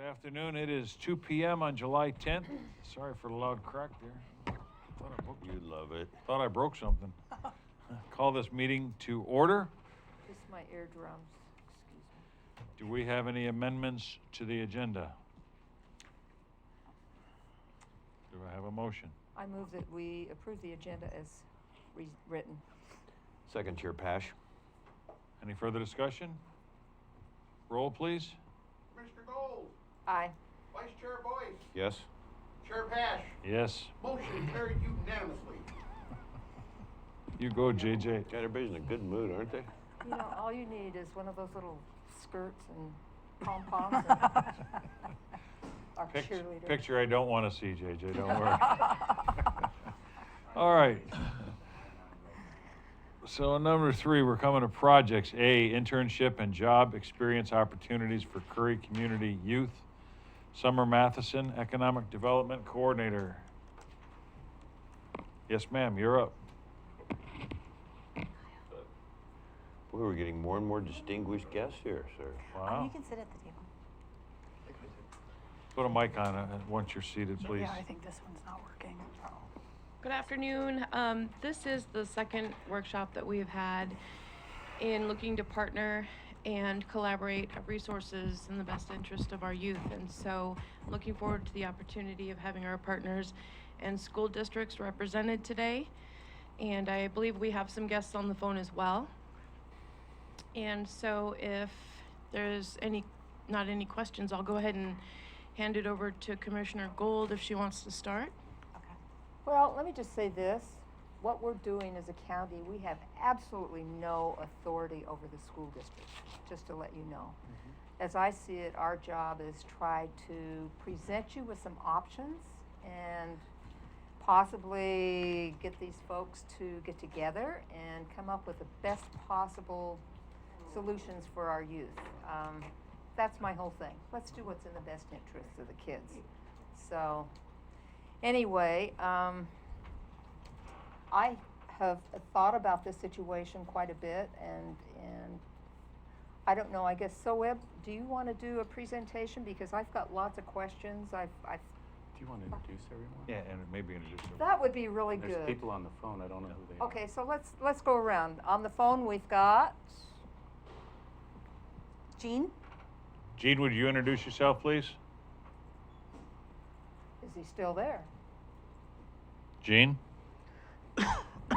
Good afternoon. It is 2 p.m. on July 10th. Sorry for the loud crack there. You love it. Thought I broke something. Call this meeting to order. Just my eardrums, excuse me. Do we have any amendments to the agenda? Do I have a motion? I move that we approve the agenda as written. Second Chair Pash. Any further discussion? Roll, please. Commissioner Gold, Aye. Vice Chair Boyce, Yes. Chair Pash, Yes. motion carried unanimously. You go, JJ. God, everybody's in a good mood, aren't they? You know, all you need is one of those little skirts and pom-poms and our cheerleader. Picture I don't want to see, JJ, don't worry. All right. So number 3, we're coming to projects. A, internship and job experience opportunities for Curry Community Youth. Summer Matteson, Economic Development Coordinator. Yes, ma'am, you're up. Boy, we're getting more and more distinguished guests here, sir. Wow. You can sit at the table. Put a mic on it once you're seated, please. Yeah, I think this one's not working. Good afternoon. This is the second workshop that we've had in looking to partner and collaborate resources in the best interest of our youth. And so I'm looking forward to the opportunity of having our partners and school districts represented today. And I believe we have some guests on the phone as well. And so if there's not any questions, I'll go ahead and hand it over to Commissioner Gold if she wants to start. Well, let me just say this. What we're doing as a county, we have absolutely no authority over the school district, just to let you know. As I see it, our job is try to present you with some options and possibly get these folks to get together and come up with the best possible solutions for our youth. That's my whole thing. Let's do what's in the best interest of the kids. So anyway, I have thought about this situation quite a bit, and I don't know, I guess, Soeb, do you want to do a presentation? Because I've got lots of questions. Do you want to introduce everyone? Yeah, and maybe introduce them. That would be really There's good. people on the phone. I don't know who they are. Okay, so let's go around. On the phone, we've got Jean? Gene, would you introduce yourself, please? Is he still there? Gene? Yes, I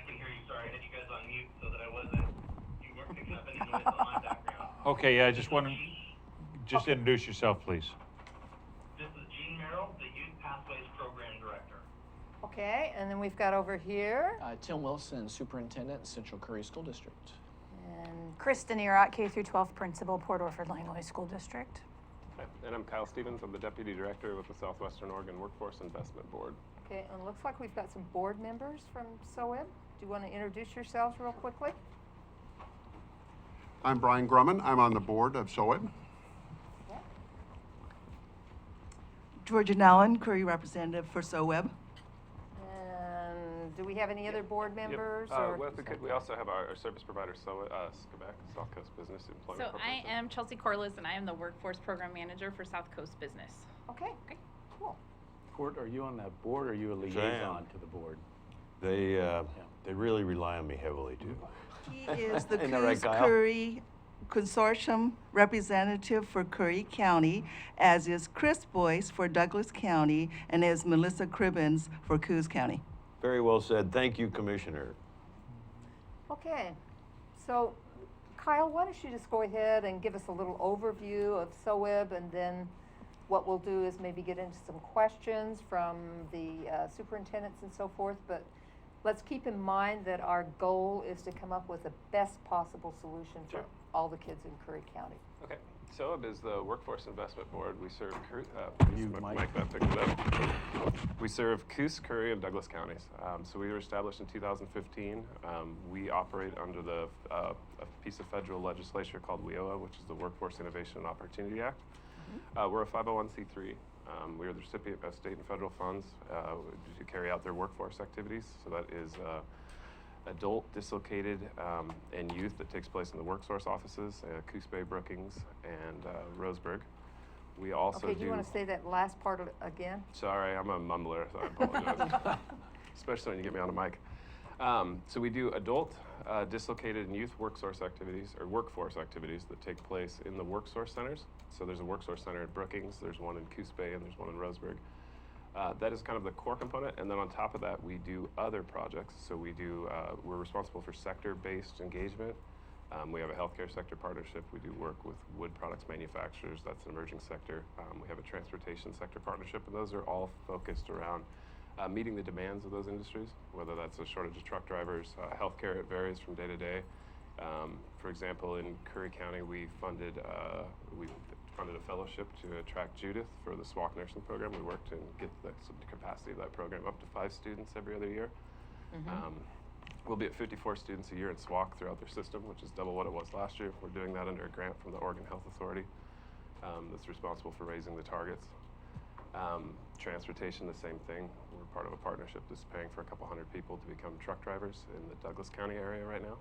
can hear you. Sorry, I had you guys on mute so that you weren't picking up any noise on my background. Okay, yeah, I just want to, introduce yourself, please. This is Gene Merrill, the Youth Pathways Program Director. Okay, and then we've got over here. Tim Wilson, Superintendent, Central Curry School District. And Kristen Erat, K through 12 Principal, Port Orford Langlois School District. And I'm Kyle Stevens. I'm the Deputy Director with the Southwestern Oregon Workforce Investment Board. okay, and it looks like we've got some board members from SOEB. Do you want to introduce yourselves real quickly? I'm Brian Grumman. I'm on the board of SOEB. Georgia Nallen, Curry representative for SOWEB. And do we have any other board members? Or? We also have our service provider, Quebec, South Coast Business Employment So Corporation. I am Chelsea Corliss, and I am the Workforce Program Manager for South Coast Business. Okay, cool. Court, are you on that board or are you a liaison to the board? They really rely on me heavily, too. He is the Isn't that right, Coos Kyle? Curry Consortium representative for Curry County, as is Chris Boyce for Douglas County, and as Melissa Cribbins for Coos County. Very well said. Thank you, Commissioner. Okay, so Kyle, why don't you just go ahead and give us a little overview of SOEB, and then what we'll do is maybe get into some questions from the superintendents and so forth, but let's keep in mind that our goal is to come up with the best possible solution for Sure. all the kids in Curry County. Okay. SOEB is the Workforce Investment Board. We serve We serve Coos, Curry, and Douglas counties. So we were established in 2015. We operate under a piece of federal legislation called WIOA, which is the Workforce Innovation and Opportunity Act. We're a 501c3. We are the recipient of state and federal funds to carry out their workforce activities. So that is adult, dislocated, and youth that takes place in the WorkSource offices, Coos Bay, Brookings, and Roseburg. We also Okay, do you want to say that last part of it again? Sorry, I'm a mumbler, so I apologize. Especially when you get me on a mic. So we do adult, dislocated, and youth workforce activities that take place in the WorkSource centers. So there's a WorkSource center at Brookings, there's one in Coos Bay, and there's one in Roseburg. That is kind of the core component, and then on top of that, we do other projects. So we do, we're responsible for sector-based engagement. We have a healthcare sector partnership. We do work with wood products manufacturers. That's an emerging sector. We have a transportation sector partnership, and those are all focused around meeting the demands of those industries, whether that's a shortage of truck drivers, healthcare, it varies from day to day. For example, in Curry County, we funded a fellowship to attract Judith for the SWAC nursing program. We worked to get the capacity of that program up to 5 students every other year. We'll be at 54 students a year in SWAC throughout their system, which is double what it was last year. We're doing that under a grant from the Oregon Health Authority that's responsible for raising the targets. Transportation, the same thing. We're part of a partnership that's paying for a couple hundred people to become truck drivers in the Douglas County area right now.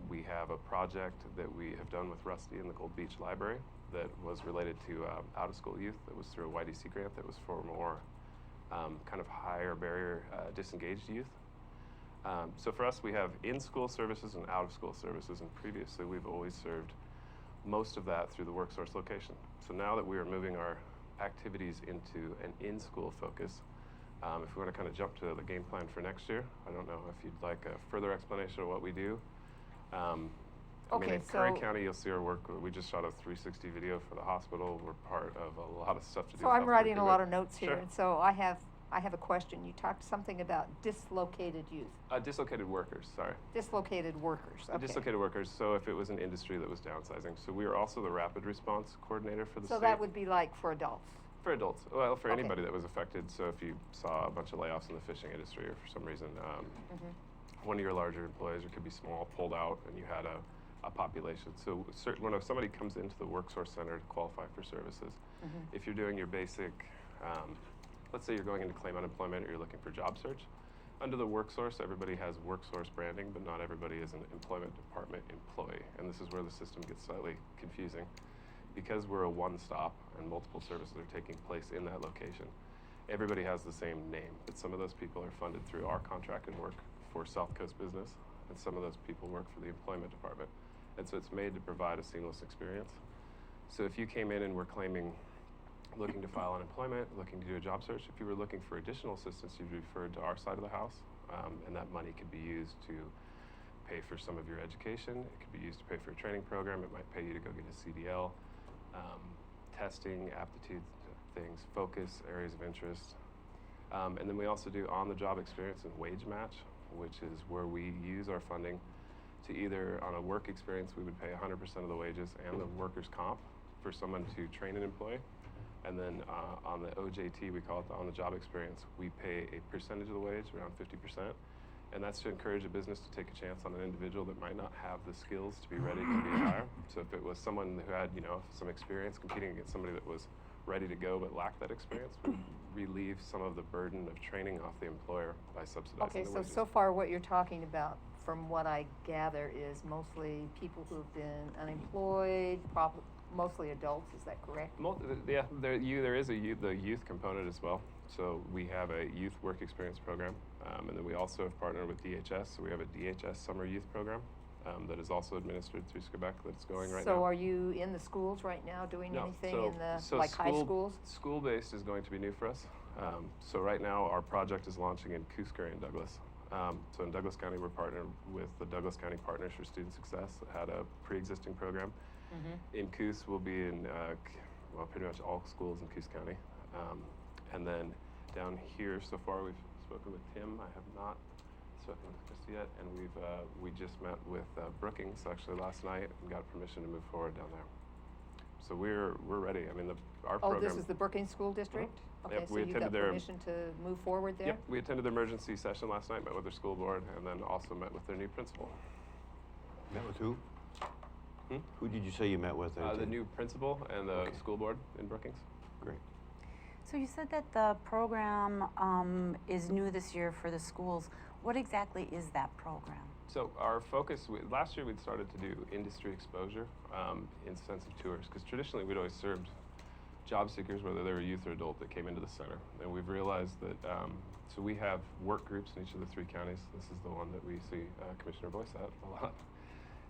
We have a project that we have done with Rusty in the Gold Beach Library that was related to out-of-school youth. That was through a YDC grant that was for more kind of higher barrier disengaged youth. So for us, we have in-school services and out-of-school services, and previously we've always served most of that through the WorkSource location. So now that we are moving our activities into an in-school focus, if we want to kind of jump to the game plan for next year, I don't know if you'd like a further explanation of what we do. I mean, in Curry County, you'll see our work. We just shot a 360 video for the hospital. We're part of a lot of stuff to do. So I'm writing a lot of notes here, Sure. and so I have a question. You talked something about dislocated youth. Dislocated workers, sorry. Dislocated workers, okay. Dislocated workers, so if it was an industry that was downsizing. So we are also the rapid response coordinator for the state. So that would be like for adults? For adults, well, for Okay. anybody that was affected. So if you saw a bunch of layoffs in the fishing industry, or for some reason one of your larger employees, or could be small, pulled out, and you had a population. So when somebody comes into the WorkSource Center to qualify for services, if you're doing your basic, let's say you're going in to claim unemployment or you're looking for job search, under the WorkSource, everybody has WorkSource branding, but not everybody is an employment department employee. And this is where the system gets slightly confusing. Because we're a one-stop and multiple services are taking place in that location, everybody has the same name, but some of those people are funded through our contracted work for South Coast Business, and some of those people work for the employment department. And so it's made to provide a seamless experience. So if you came in and were looking to file unemployment, looking to do a job search, if you were looking for additional assistance, you'd be referred to our side of the house, and that money could be used to pay for some of your education. It could be used to pay for a training program. It might pay you to go get a CDL, testing, aptitude things, focus, areas of interest. And then we also do on-the-job experience and wage match, which is where we use our funding to either, on a work experience, we would pay 100% of the wages and the workers' comp for someone to train an employee. And then on the OJT, we call it the on-the-job experience, we pay a percentage of the wage, around 50%. And that's to encourage a business to take a chance on an individual that might not have the skills to be ready to be hired. So if it was someone who had, some experience competing against somebody that was ready to go but lacked that experience, we relieve some of the burden of training off the employer by subsidizing Okay, the wages. so far what you're talking about, from what I gather, is mostly people who've been unemployed, mostly adults, is that correct? Yeah, there is the youth component as well. So we have a youth work experience program, and then we also have partnered with DHS. So we have a DHS summer youth program that is also administered through SCBEC that's going right now. So are you in the schools right now doing anything in the, like high schools? School-based is going to be new for us. So right now our project is launching in Coos, Curry, and Douglas. So in Douglas County, we're partnered with the Douglas County Partners for Student Success that had a pre-existing program. In Coos, we'll be in, pretty much all schools in Coos County. And then down here, so far we've spoken with Tim. I have not spoken with Christy yet, and we just met with Brookings actually last night and got permission to move forward down there. So we're ready. I mean, our program. Oh, this is the Brookings School District? Okay, Yep, so you got permission to move forward there? Yep, we attended the emergency session last night, met with their school board, and then also met with their new principal. Met with who? Who did you say you met with? The new principal and the school board in Brookings. Great. So you said that the program is new this year for the schools. What exactly is that program? So our focus, last year we'd started to do industry exposure in sense of tours, because traditionally we'd always served job seekers, whether they were youth or adult, that came into the center. And we've realized that, so we have work groups in each of the 3 counties. This is the one that we see Commissioner Boyce at a lot.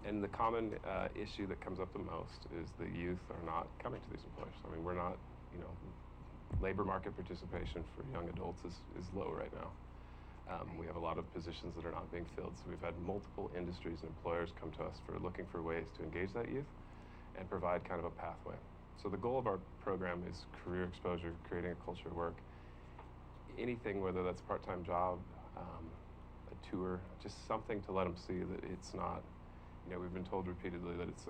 And the common issue that comes up the most is the youth are not coming to these employers. I mean, we're not, labor market participation for young adults is low right now. We have a lot of positions that are not being filled, so we've had multiple industries and employers come to us for looking for ways to engage that youth and provide kind of a pathway. So the goal of our program is career exposure, creating a culture of work. Anything, whether that's a part-time job, a tour, just something to let them see that it's not, we've been told repeatedly that it's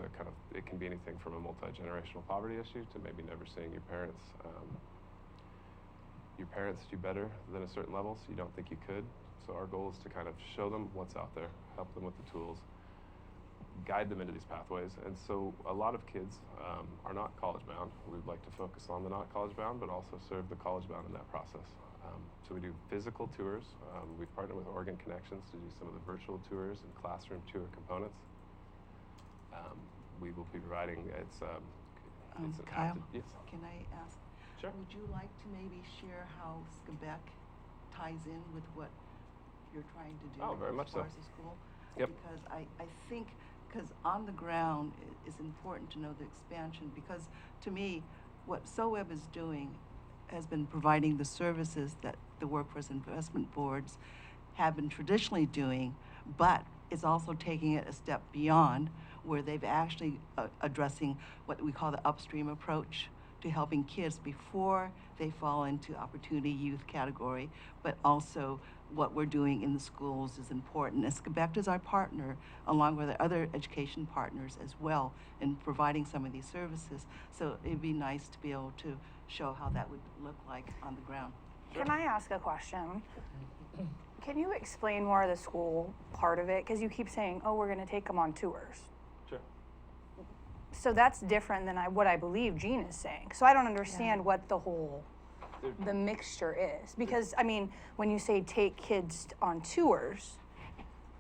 it can be anything from a multi-generational poverty issue to maybe never seeing your parents do better than a certain level, so you don't think you could. So our goal is to kind of show them what's out there, help them with the tools, guide them into these pathways. And so a lot of kids are not college bound. We'd like to focus on the not college bound, but also serve the college bound in that process. So we do physical tours. We've partnered with Oregon Connections to do some of the virtual tours and classroom tour components. We will be providing, it's an Kyle, yes. can I ask? Sure. Would you like to maybe share how Quebec ties in with what you're trying to do Oh, very much as far so. as the school? Yep. Because I think, because on the ground, it's important to know the expansion, because to me, what SOWEB is doing has been providing the services that the workforce investment boards have been traditionally doing, but it's also taking it a step beyond, where they've actually addressing what we call the upstream approach to helping kids before they fall into opportunity youth category, but also what we're doing in the schools is important. And Quebec is our partner, along with our other education partners as well, in providing some of these services. So it'd be nice to be able to show how that would look like on the ground. Can I ask a question? Can you explain more of the school part of it? Because you keep saying, oh, we're going to take them on tours. Sure. So that's different than what I believe Jean is saying. So I don't understand what the mixture is. Because, I mean, when you say take kids on tours,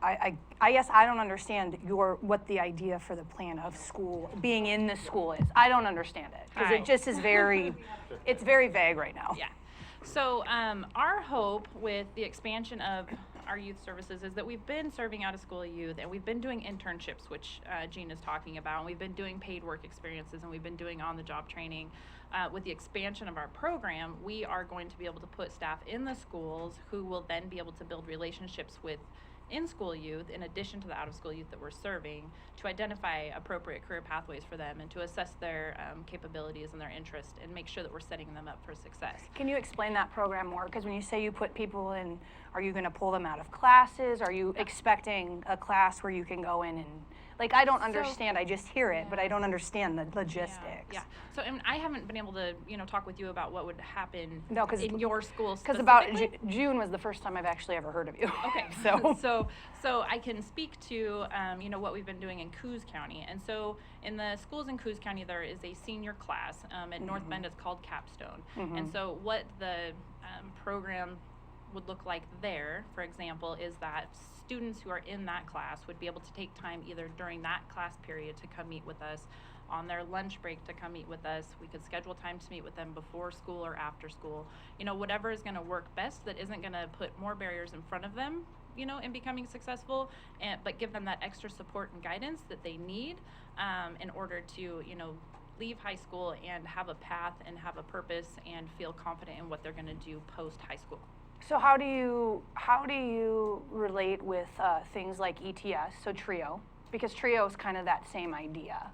I guess I don't understand what the idea for the plan of school, being in the school is. I don't understand it. Because it just is it's very vague right now. Yeah. So our hope with the expansion of our youth services is that we've been serving out of school youth, and we've been doing internships, which Jean is talking about, and we've been doing paid work experiences, and we've been doing on-the-job training. With the expansion of our program, we are going to be able to put staff in the schools who will then be able to build relationships with in-school youth, in addition to the out-of-school youth that we're serving, to identify appropriate career pathways for them and to assess their capabilities and their interest and make sure that we're setting them up for success. Can you explain that program more? Because when you say you put people in, are you going to pull them out of classes? Are you expecting a class where you can go in and, like, I don't understand. I just hear it, but I don't understand the logistics. Yeah. So I haven't been able to, talk with you about what would happen in your school specifically. Because about June was the first time I've actually ever heard of you. Okay. So I can speak to, what we've been doing in Coos County. And so in the schools in Coos County, there is a senior class. At North Bend, it's called Capstone. And so what the program would look like there, for example, is that students who are in that class would be able to take time either during that class period to come meet with us, on their lunch break to come meet with us. We could schedule time to meet with them before school or after school. Whatever is going to work best, that isn't going to put more barriers in front of them, in becoming successful, but give them that extra support and guidance that they need in order to, leave high school and have a path and have a purpose and feel confident in what they're going to do post high school. So how do you relate with things like ETS, so TRIO? Because TRIO is kind of that same idea.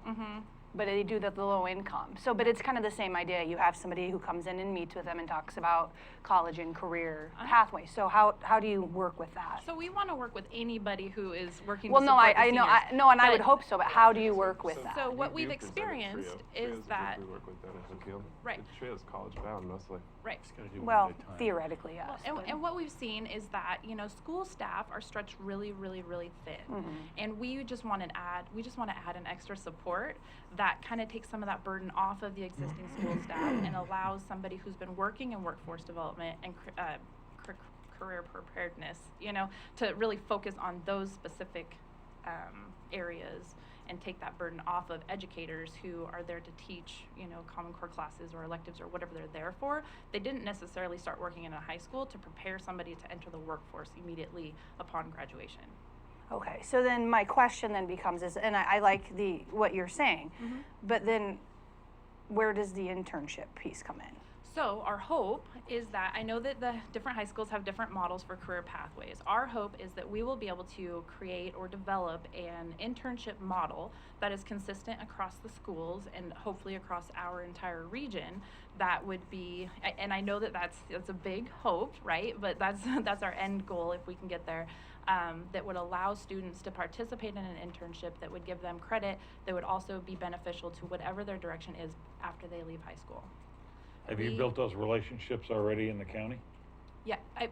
But they do the low income. But it's kind of the same idea. You have somebody who comes in and meets with them and talks about college and career pathways. So how do you work with that? So we want to work with anybody who is working. Well, to no, support the I know, seniors. I would hope so. But how do you work with that? So what we've experienced is that we work with down in Hook Hill. Right. TRIO is college bound mostly. Right. Just gotta do Well, one at a time. theoretically, yes. Well, but- and what we've seen is that, you know, school staff are stretched really, really, really thin. Mm-hmm. And we just want to add an extra support that kind of takes some of that burden off of the existing school staff and allows somebody who's been working in workforce development and career preparedness, you know, to really focus on those specific areas and take that burden off of educators who are there to teach, you know, Common Core classes or electives or whatever they're there for. They didn't necessarily start working in a high school to prepare somebody to enter the workforce immediately upon graduation. Okay, so then my question then becomes is, and I like what you're saying, but then where does the internship piece come in? So our hope is that, I know that the different high schools have different models for career pathways. Our hope is that we will be able to create or develop an internship model that is consistent across the schools and hopefully across our entire region. That would be, and I know that that's a big hope, right? But that's our end goal if we can get there. That would allow students to participate in an internship that would give them credit, that would also be beneficial to whatever their direction is after they leave high school. Have you built those relationships already in the county? Yeah, in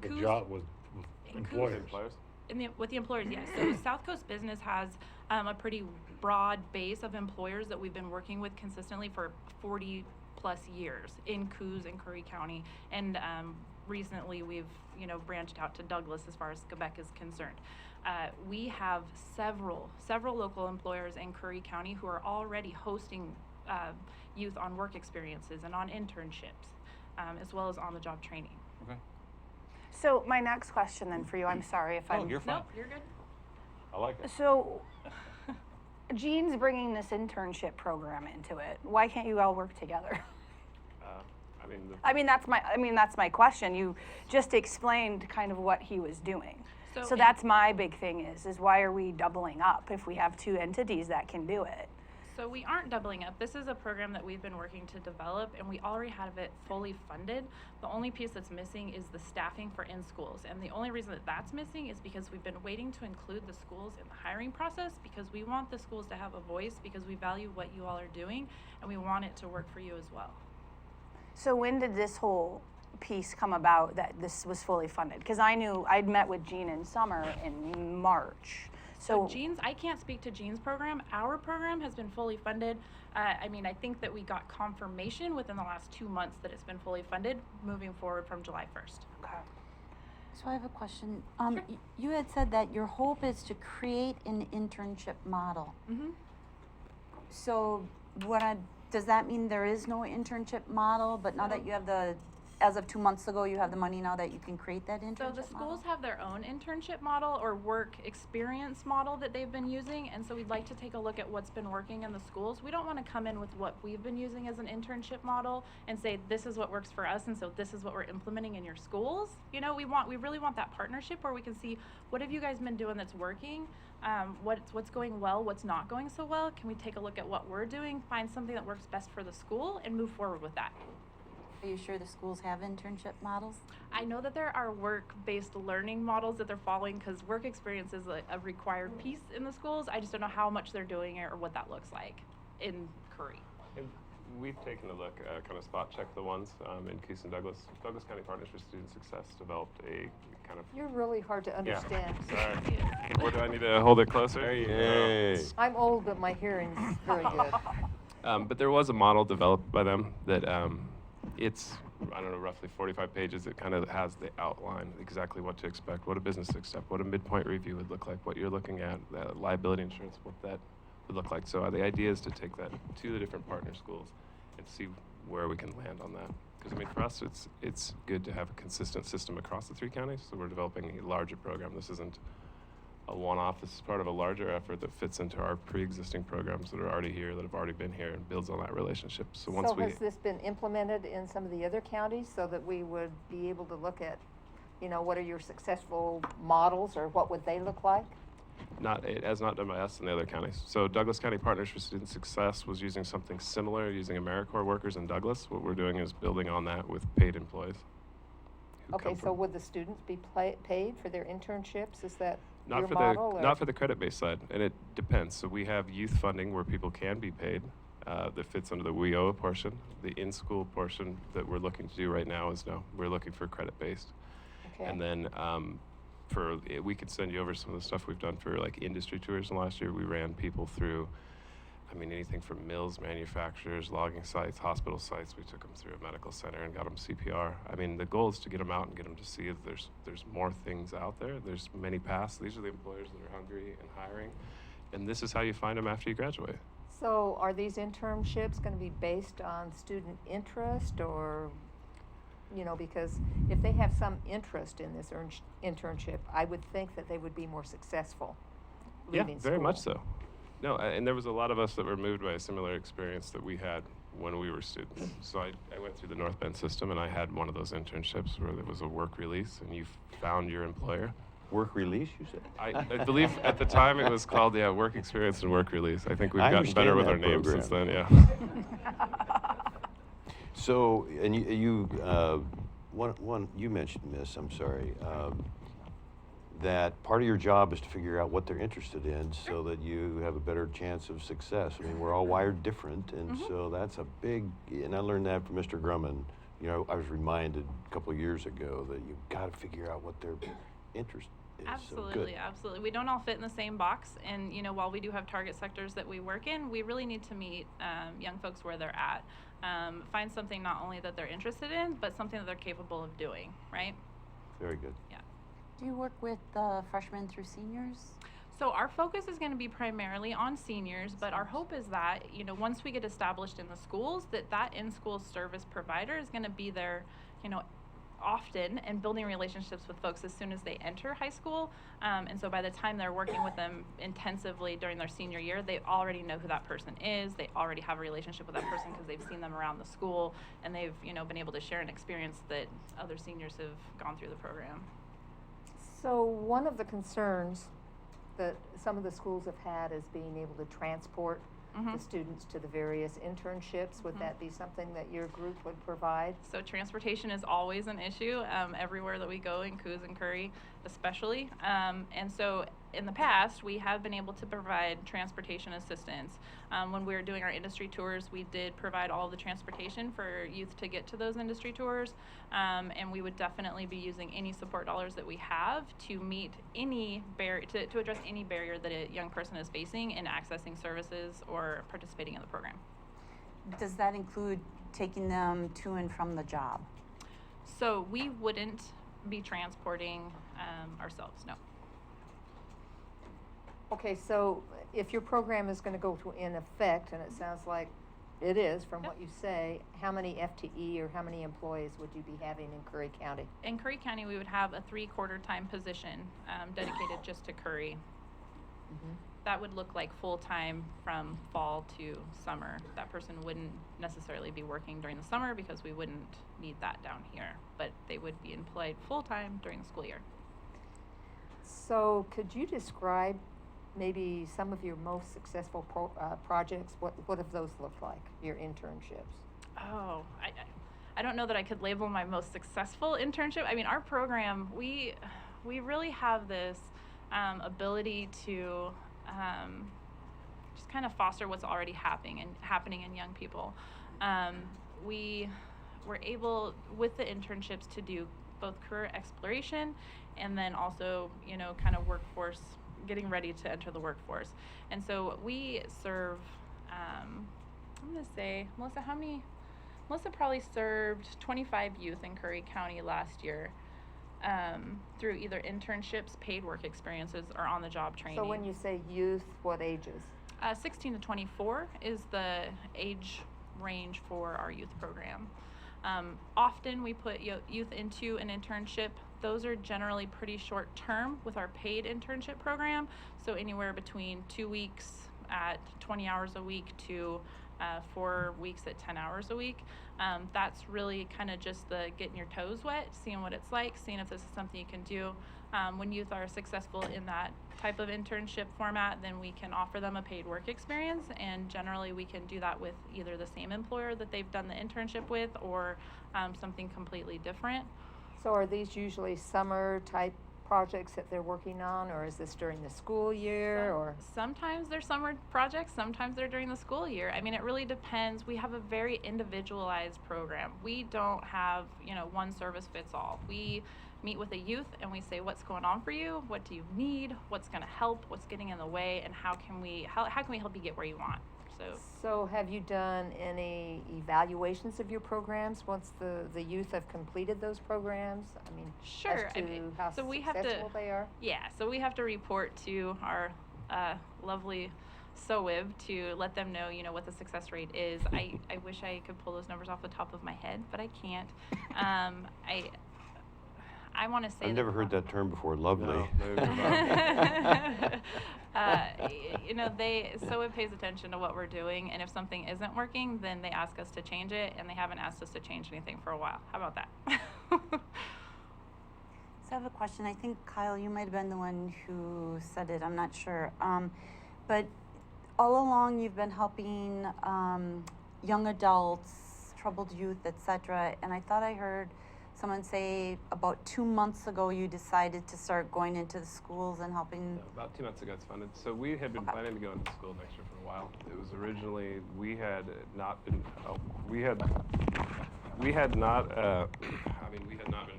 The Coos, job with in Coos- employers? with the employers, yes. So South Coast Business has a pretty broad base of employers that we've been working with consistently for 40 plus years in Coos and Curry County, and recently we've branched out to Douglas as far as Quebec is concerned. We have several local employers in Curry County who are already hosting youth on work experiences and on internships, as well as on-the-job training. Okay. So my next question then for you, I'm sorry if I'm... you're fine. Nope, you're good. I like it. So, Jean's bringing this internship program into it. Why can't you all work together? That's my question. You just explained kind of what he was doing. So that's my big thing is why are we doubling up if we have two entities that can do it? So we aren't doubling up. This is a program that we've been working to develop, and we already have it fully funded. The only piece that's missing is the staffing for in-schools. And the only reason that that's missing is because we've been waiting to include the schools in the hiring process, because we want the schools to have a voice, because we value what you all are doing, and we want it to work for you as well. So when did this whole piece come about that this was fully funded? Because I knew I'd met with Jean in summer in March. So Jean's, I can't speak to Jean's program. Our program has been fully funded. I think that we got confirmation within the last 2 months that it's been fully funded moving forward from July 1st. Okay. So I have a question. Sure. You had said that your hope is to create an internship model. Mm-hmm. So does that mean there is no internship model, but now that you have as of 2 months ago, you have the money now that you can create that internship model? So the schools have their own internship model or work experience model that they've been using, and so we'd like to take a look at what's been working in the schools. We don't want to come in with what we've been using as an internship model and say this is what works for us, and so this is what we're implementing in your schools. We really want that partnership where we can see what have you guys been doing that's working, what's going well, what's not going so well. Can we take a look at what we're doing, find something that works best for the school, and move forward with that? Are you sure the schools have internship models? I know that there are work-based learning models that they're following because work experience is a required piece in the schools. I just don't know how much they're doing it or what that looks like in Curry. And we've taken a look, kind of spot check the ones in Coos and Douglas. Douglas County Partners for Student Success developed a kind of... You're really hard to understand. Yeah, sorry. Or do I need to hold it closer? Hey. I'm old, but my hearing's very good. But there was a model developed by them that it's, I don't know, roughly 45 pages. It kind of has the outline, exactly what to expect, what a business accept, what a midpoint review would look like, what you're looking at, liability insurance, what that would look like. So the idea is to take that to the different partner schools and see where we can land on that. Because for us, it's good to have a consistent system across the 3 counties. So we're developing a larger program. This isn't a one-off. This is part of a larger effort that fits into our pre-existing programs that are already here, that have already been here, and builds on that relationship. So has this been implemented in some of the other counties so that we would be able to look at, what are your successful models or what would they look like? It has not done by us in the other counties. So Douglas County Partners for Student Success was using something similar, using AmeriCorps workers in Douglas. What we're doing is building on that with paid employees. Okay, so would the students be paid for their internships? Is that not your for model? not for the credit-based side, and it depends. So we have youth funding where people can be paid, that fits under the WIOA portion. The in-school portion that we're looking to do right now is we're looking for credit-based. Okay. And then we could send you over some of the stuff we've done for like industry tours. And last year we ran people through, I mean, anything from mills, manufacturers, logging sites, hospital sites. We took them through a medical center and got them CPR. I mean, the goal is to get them out and get them to see that there's more things out there. There's many paths. These are the employers that are hungry and hiring. And this is how you find them after you graduate. So are these internships going to be based on student interest, or, you know, because if they have some interest in this internship, I would think that they would be more successful leaving very school. much so. No, and there was a lot of us that were moved by a similar experience that we had when we were students. So I went through the North Bend system, and I had one of those internships where there was a work release, and you found your employer. Work release, you said? I believe at the time it was called, work experience and work release. I think we've I gotten better with our understand names that since then, program. So, and you mentioned, Miss, I'm sorry, that part of your job is to figure out what they're interested in so that you have a better chance of success. I mean, we're all wired different, and so that's a big, and I learned that from Mr. Grumman. You know, I was reminded a couple of years ago that you've got to figure out what their interest is. Absolutely, so absolutely. We don't all fit in the same box, and you know, while we do have target sectors that we work in, we really need to meet young folks where they're at. Find something not only that they're interested in, but something that they're capable of doing, right? Very good. Yeah. Do you work with freshmen through seniors? So our focus is going to be primarily on seniors, but our hope is that, you know, once we get established in the schools, that in-school service provider is going to be there, you know, often, and building relationships with folks as soon as they enter high school. And so by the time they're working with them intensively during their senior year, they already know who that person is. They already have a relationship with that person because they've seen them around the school, and they've, you know, been able to share an experience that other seniors have gone through the program. So one of the concerns that some of the schools have had is being able to transport the students to the various internships. Would that be something that your group would provide? So transportation is always an issue everywhere that we go, in Coos and Curry especially. And so in the past, we have been able to provide transportation assistance. When we were doing our industry tours, we did provide all the transportation for youth to get to those industry tours. And we would definitely be using any support dollars that we have to meet any barrier, to address any barrier that a young person is facing in accessing services or participating in the program. Does that include taking them to and from the job? So we wouldn't be transporting ourselves, no. Okay, so if your program is going to go in effect, and it sounds like it is from what you say, how many FTE or how many employees would you be having in Curry County? In Curry County, we would have a 3/4 time position dedicated just to Curry. That would look like full-time from fall to summer. That person wouldn't necessarily be working during the summer because we wouldn't need that down here, but they would be employed full-time during the school year. So could you describe maybe some of your most successful projects? What have those looked like, your internships? Oh, I don't know that I could label my most successful internship. I mean, our program, we really have this ability to just kind of foster what's already happening in young people. We were able, with the internships, to do both career exploration and then also, you know, kind of workforce, getting ready to enter the workforce. And so we serve, I'm gonna say, Melissa probably served 25 youth in Curry County last year through either internships, paid work experiences, or on-the-job training. So when you say youth, what ages? 16 to 24 is the age range for our youth program. Often we put youth into an internship. Those are generally pretty short term with our paid internship program. So anywhere between 2 weeks at 20 hours a week to 4 weeks at 10 hours a week. That's really kind of just the getting your toes wet, seeing what it's like, seeing if this is something you can do. When youth are successful in that type of internship format, then we can offer them a paid work experience, and generally we can do that with either the same employer that they've done the internship with or something completely different. So are these usually summer type projects that they're working on, or is this during the school year, or? Sometimes they're summer projects, sometimes they're during the school year. I mean, it really depends. We have a very individualized program. We don't have, one service fits all. We meet with a youth and we say, what's going on for you? What do you need? What's going to help? What's getting in the way? And how can we help you get where you want? So have you done any evaluations of your programs once the youth have completed those programs? I mean, sure. as to how so we successful have to, they are? Yeah, so we have to report to our lovely SOWIB to let them know, what the success rate is. I wish I could pull those numbers off the top of my head, but I can't. I want to say I've never heard that term before. Lovely. SOWIB pays attention to what we're doing, and if something isn't working, then they ask us to change it, and they haven't asked us to change anything for a while. How about that? So I have a question. I think, Kyle, you might have been the one who said it. I'm not sure. But all along, you've been helping young adults, troubled youth, etc. And I thought I heard someone say about 2 months ago you decided to start going into the schools and helping. About 2 months ago it's funded. So we had been planning to go into school next year for a while. It was originally, we had not been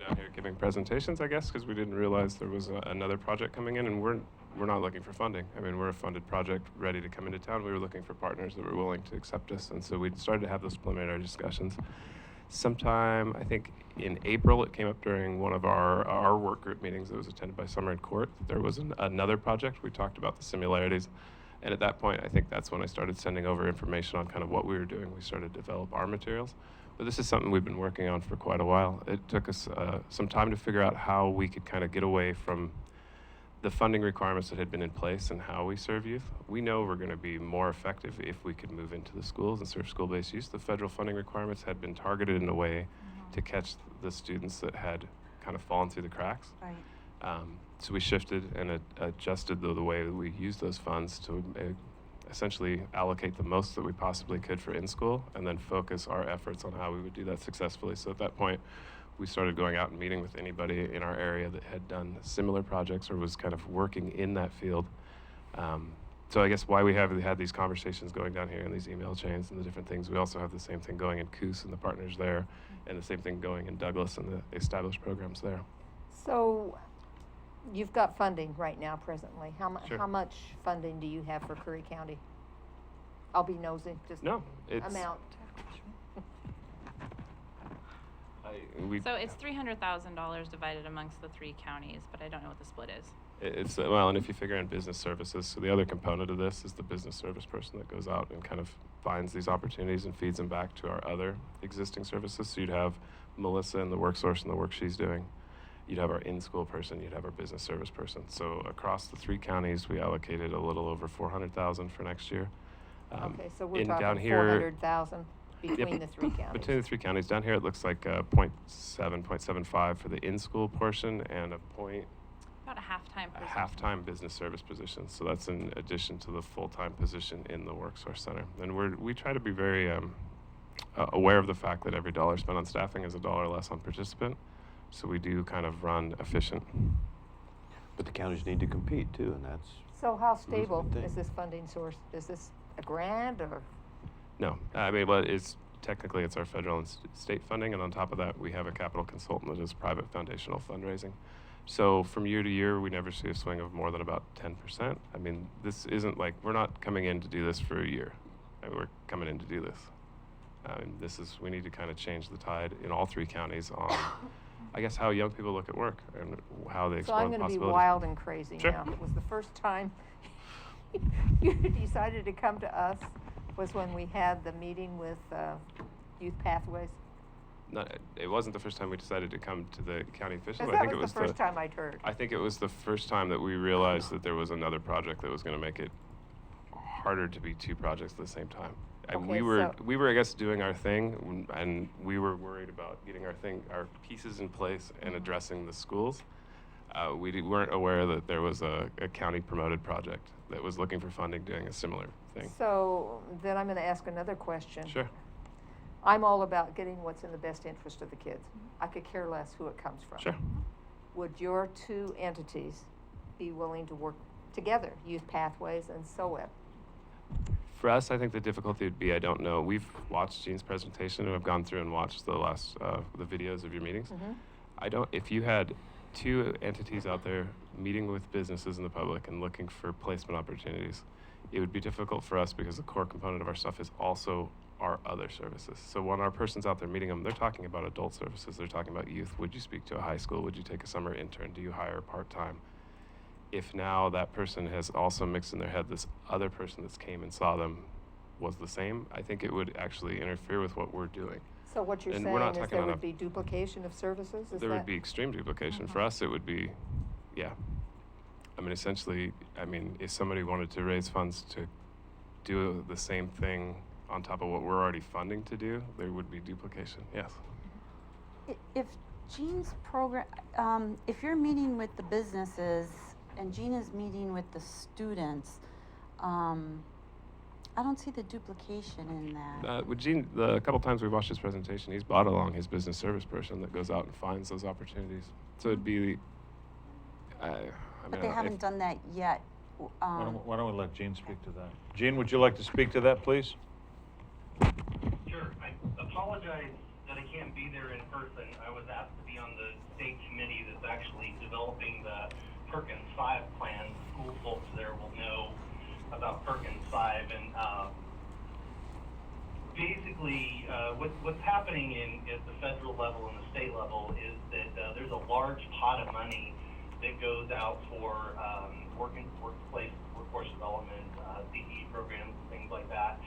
down here giving presentations, I guess, because we didn't realize there was another project coming in, and we're not looking for funding. I mean, we're a funded project ready to come into town. We were looking for partners that were willing to accept us, and so we started to have those preliminary discussions. Sometime, I think in April, it came up during one of our work group meetings that was attended by Summer and Court. There was another project. We talked about the similarities. And at that point, I think that's when I started sending over information on kind of what we were doing. We started to develop our materials. But this is something we've been working on for quite a while. It took us some time to figure out how we could kind of get away from the funding requirements that had been in place and how we serve youth. We know we're going to be more effective if we could move into the schools and serve school-based youth. The federal funding requirements had been targeted in a way to catch the students that had kind of fallen through the cracks. Right. So we shifted and adjusted the way that we used those funds to essentially allocate the most that we possibly could for in-school and then focus our efforts on how we would do that successfully. So at that point, we started going out and meeting with anybody in our area that had done similar projects or was kind of working in that field. So I guess why we have had these conversations going down here in these email chains and the different things, we also have the same thing going in Coos and the partners there, and the same thing going in Douglas and the established programs there. So you've got funding right now presently. Sure. How much funding do you have for Curry County? I'll be nosy, just amount. So it's $300,000 divided amongst the 3 counties, but I don't know what the split is. It's well, and if you figure in business services, so the other component of this is the business service person that goes out and kind of finds these opportunities and feeds them back to our other existing services. So you'd have Melissa and the work source and the work she's doing. You'd have our in-school person, you'd have our business service person. So across the 3 counties, we allocated a little over $400,000 for next year. Okay, so we're down talking here, $400,000 between the 3 counties. Between the 3 counties. Down here it looks like 0.75 for the in-school portion and about a half-time person. A half-time business service position. So that's in addition to the full-time position in the Worksource Center. And we try to be very aware of the fact that every dollar spent on staffing is a dollar less on participant. So we do kind of run efficient. But the counties need to compete too, and that's. So how stable is this funding source? Is this a grant or? No, I mean, well, it's our federal and state funding, and on top of that, we have a capital consultant that does private foundational fundraising. So from year to year, we never see a swing of more than about 10%. I mean, this isn't like, we're not coming in to do this for a year. I mean, we're coming in to do this. We need to kind of change the tide in all 3 counties on, I guess, how young people look at work and how they explore the possibilities. So I'm going to be wild and crazy Sure. now. It was the first time you decided to come to us was when we had the meeting with Youth Pathways. No, it wasn't the first time we decided to come to the county officials. That was the first time I'd heard. I think it was the first time that we realized that there was another project that was going to make it harder to be 2 projects at the same time. And Okay, we were, I guess, doing our thing, and we were worried about getting our pieces in place and addressing the schools. We weren't aware that there was a county promoted project that was looking for funding doing a similar thing. So then I'm going to ask another question. Sure. I'm all about getting what's in the best interest of the kids. I could care less who it comes from. Sure. would your two entities be willing to work together, Youth Pathways and SOEP? For us, I think the difficulty would be, I don't know. We've watched Jean's presentation, and I've gone through and watched the last, the videos of your meetings. If you had two entities out there meeting with businesses and the public and looking for placement opportunities, it would be difficult for us because the core component of our stuff is also our other services. So when our person's out there meeting them, they're talking about adult services, they're talking about youth. Would you speak to a high school? Would you take a summer intern? Do you hire part-time? If now that person has also mixed in their head this other person that's came and saw them was the same, I think it would actually interfere with what we're doing. So what you're And saying we're not is talking there about would be duplication of services? Is there that? would be extreme duplication. For us, it would be, yeah. I mean, essentially, if somebody wanted to raise funds to do the same thing on top of what we're already funding to do, there would be duplication, yes. If Jean's program, if you're meeting with the businesses and Jean is meeting with the students, I don't see the duplication in that. With Gene, the couple times we've watched his presentation, he's brought along his business service person that goes out and finds those opportunities. So it'd be, But they haven't done that yet. Why don't we let Jean speak to that? Jean, would you like to speak to that, please? Sure. I apologize that I can't be there in person. I was asked to be on the state committee that's actually developing the Perkins 5 plan. School folks there will know about Perkins 5. And basically, what's happening at the federal level and the state level is that there's a large pot of money that goes out for workforce development, CTE programs, things like that.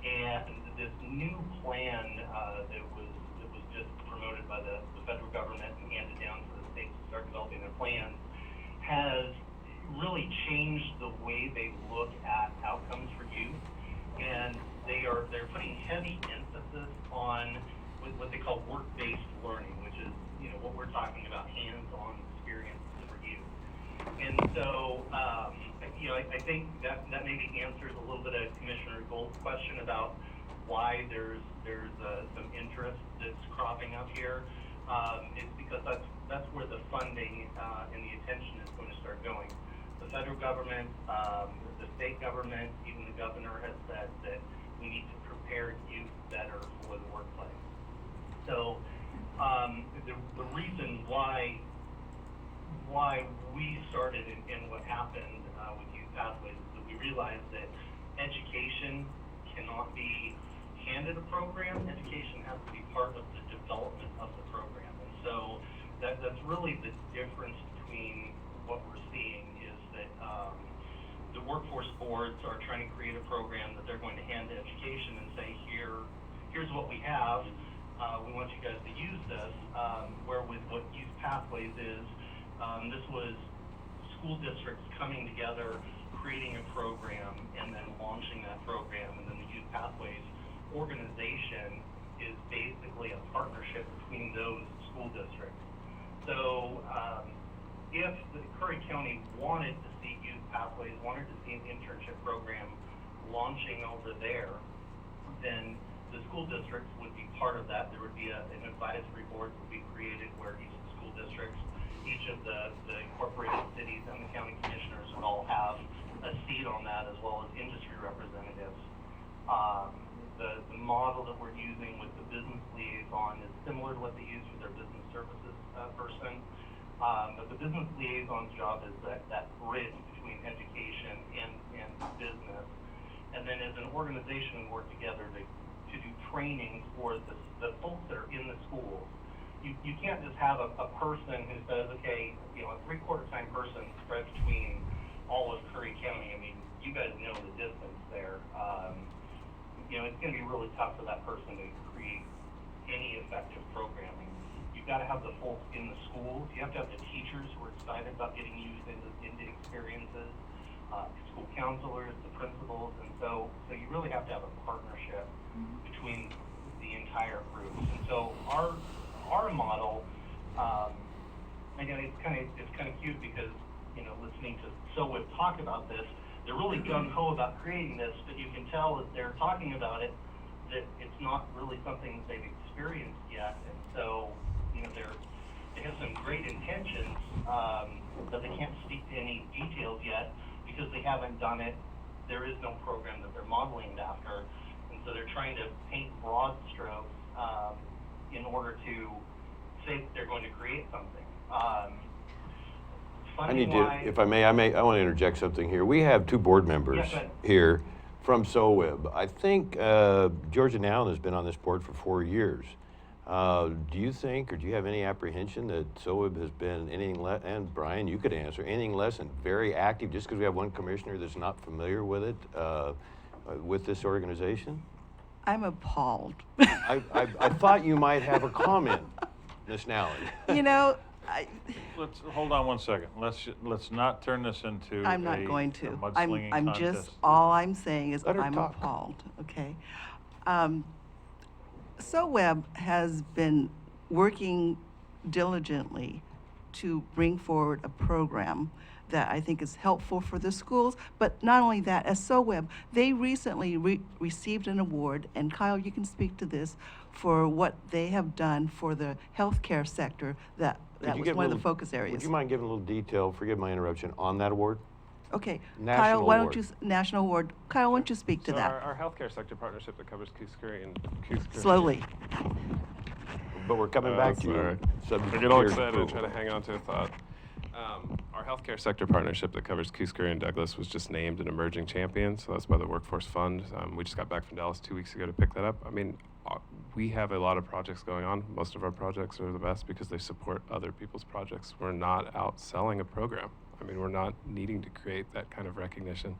And this new plan that was just promoted by the federal government and handed down to the states to start developing their plans has really changed the way they look at outcomes for youth. And they're putting heavy emphasis on what they call work-based learning, which is what we're talking about, hands-on experiences for youth. And so I think that maybe answers a little bit of Commissioner Gold's question about why there's some interest that's cropping up here. It's because that's where the funding and the attention is going to start going. The federal government, the state government, even the governor has said that we need to prepare youth better for the workplace. So the reason why we started and what happened with Youth Pathways is that we realized that education cannot be handed a program. Education has to be part of the development of the program. And so that's really the difference between what we're seeing is that the workforce boards are trying to create a program that they're going to hand to education and say, here's what we have. We want you guys to use this. Where with what Youth Pathways is, this was school districts coming together, creating a program, and then launching that program. And then the Youth Pathways organization is basically a partnership between those school districts. So if the Curry County wanted to see Youth Pathways, wanted to see an internship program launching over there, then the school districts would be part of that. There would be an advisory board would be created where each of the school districts, each of the incorporated cities and the county commissioners would all have a seat on that, as well as industry representatives. The model that we're using with the business liaison is similar to what they use with their business services person. But the business liaison's job is that bridge between education and business. And then as an organization, we work together to do training for the folks that are in the schools. You can't just have a person who says, okay, a 3/4 time person spread between all of Curry County. I mean, you guys know the distance there. It's going to be really tough for that person to create any effective programming. You've got to have the folks in the schools. You have to have the teachers who are excited about getting used into experiences, school counselors, the principals, and so you really have to have a partnership between the entire group. And so our model, again, it's kind of cute because listening to SOWIP talk about this, they're really gung-ho about creating this, but you can tell as they're talking about it that it's not really something that they've experienced yet, and so they have some great intentions, but they can't speak to any details yet because they haven't done it. There is no program that they're modeling it after, and so they're trying to paint broad strokes in order to say that they're going to create something. I need to, if I want to interject something here. We have two board members Yes, ma'am. here from SOWIB. I think Georgia Noun has been on this board for 4 years. Do you think, or do you have any apprehension that SOWIB has been anything less, and Brian, you could answer, anything less than very active just because we have one commissioner that's not familiar with it, with this organization? I'm appalled. I thought you might have a comment, Ms. Nally. You know, Let's, hold on one second. Let's not turn this into I'm not going a to. mudslinging I'm contest. just, all I'm saying is Let her I'm talk. appalled, okay? SOWIB has been working diligently to bring forward a program that I think is helpful for the schools, but not only that, as SOWIB, they recently received an award, and Kyle, you can speak to this, for what they have done for the healthcare sector that Could you was give a one of the little- focus areas. Would you mind giving a little detail, forgive my interruption, on that award? Okay, National Kyle, why award. don't you, national award, Kyle, why don't you speak to So that? Our healthcare sector partnership that covers Coos Curry and Coos Curry. Slowly. But we're coming back to sorry. you. subject I to get all chair's excited and approval. try to hang on to a thought. Our healthcare sector partnership that covers Coos Curry and Douglas was just named an emerging champion, so that's by the Workforce Fund. We just got back from Dallas 2 weeks ago to pick that up. I mean, we have a lot of projects going on. Most of our projects are the best because they support other people's projects. We're not out selling a program. I mean, we're not needing to create that kind of recognition.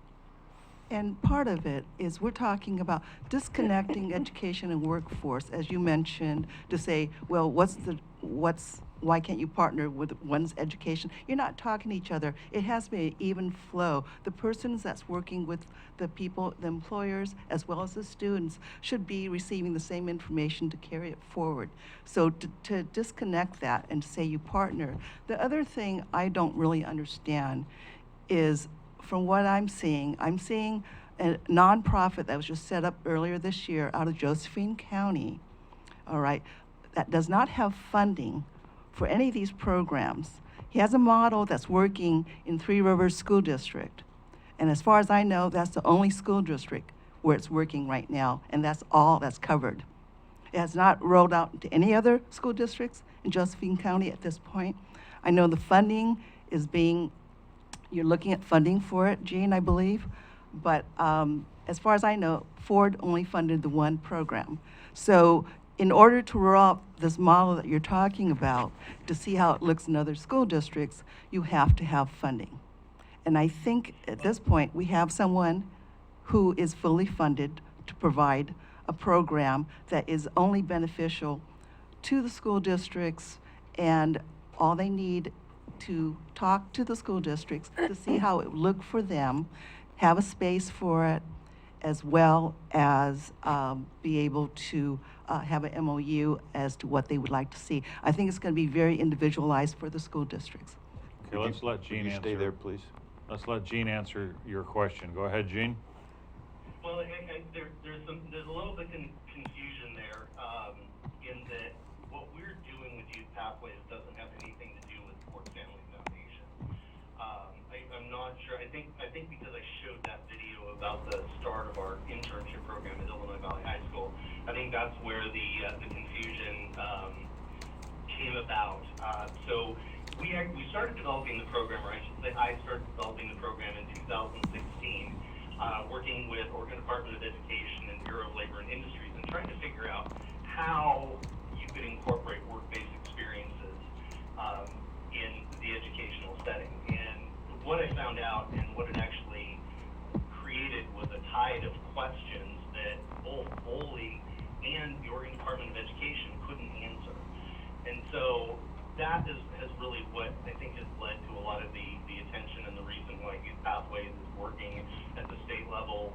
And part of it is we're talking about disconnecting education and workforce, as you mentioned, to say, well, why can't you partner with one's education? You're not talking to each other. It has to be an even flow. The persons that's working with the people, the employers, as well as the students, should be receiving the same information to carry it forward. So to disconnect that and say you partner. The other thing I don't really understand is, from what I'm seeing a nonprofit that was just set up earlier this year out of Josephine County, all right, that does not have funding for any of these programs. He has a model that's working in Three Rivers School District. And as far as I know, that's the only school district where it's working right now, and that's all that's covered. It has not rolled out to any other school districts in Josephine County at this point. I know the funding is you're looking at funding for it, Jean, I believe. But as far as I know, Ford only funded the one program. So in order to roll out this model that you're talking about, to see how it looks in other school districts, you have to have funding. And I think at this point, we have someone who is fully funded to provide a program that is only beneficial to the school districts, and all they need to talk to the school districts to see how it would look for them, have a space for it, as well as be able to have an MOU as to what they would like to see. I think it's going to be very individualized for the school districts. Okay, let's let Jean Would you answer. stay there, please? Let's let Jean answer your question. Go ahead, Jean. Well, there's a little bit confusion there, in that what we're doing with Youth Pathways doesn't have anything to do with Ford Family Foundation. I'm not sure. I think because I showed that video about the start of our internship program at Illinois Valley High School, I think that's where the confusion came about. So we started developing the program, or I should say I started developing the program in 2016, working with Oregon Department of Education and Bureau of Labor and Industries, and trying to figure out how you could incorporate work-based experiences in the educational setting. And what I found out and what it actually created was a tide of questions that both BOLI and the Oregon Department of Education couldn't answer. And so that has really what I think has led to a lot of the attention and the reason why Youth Pathways is working at the state level,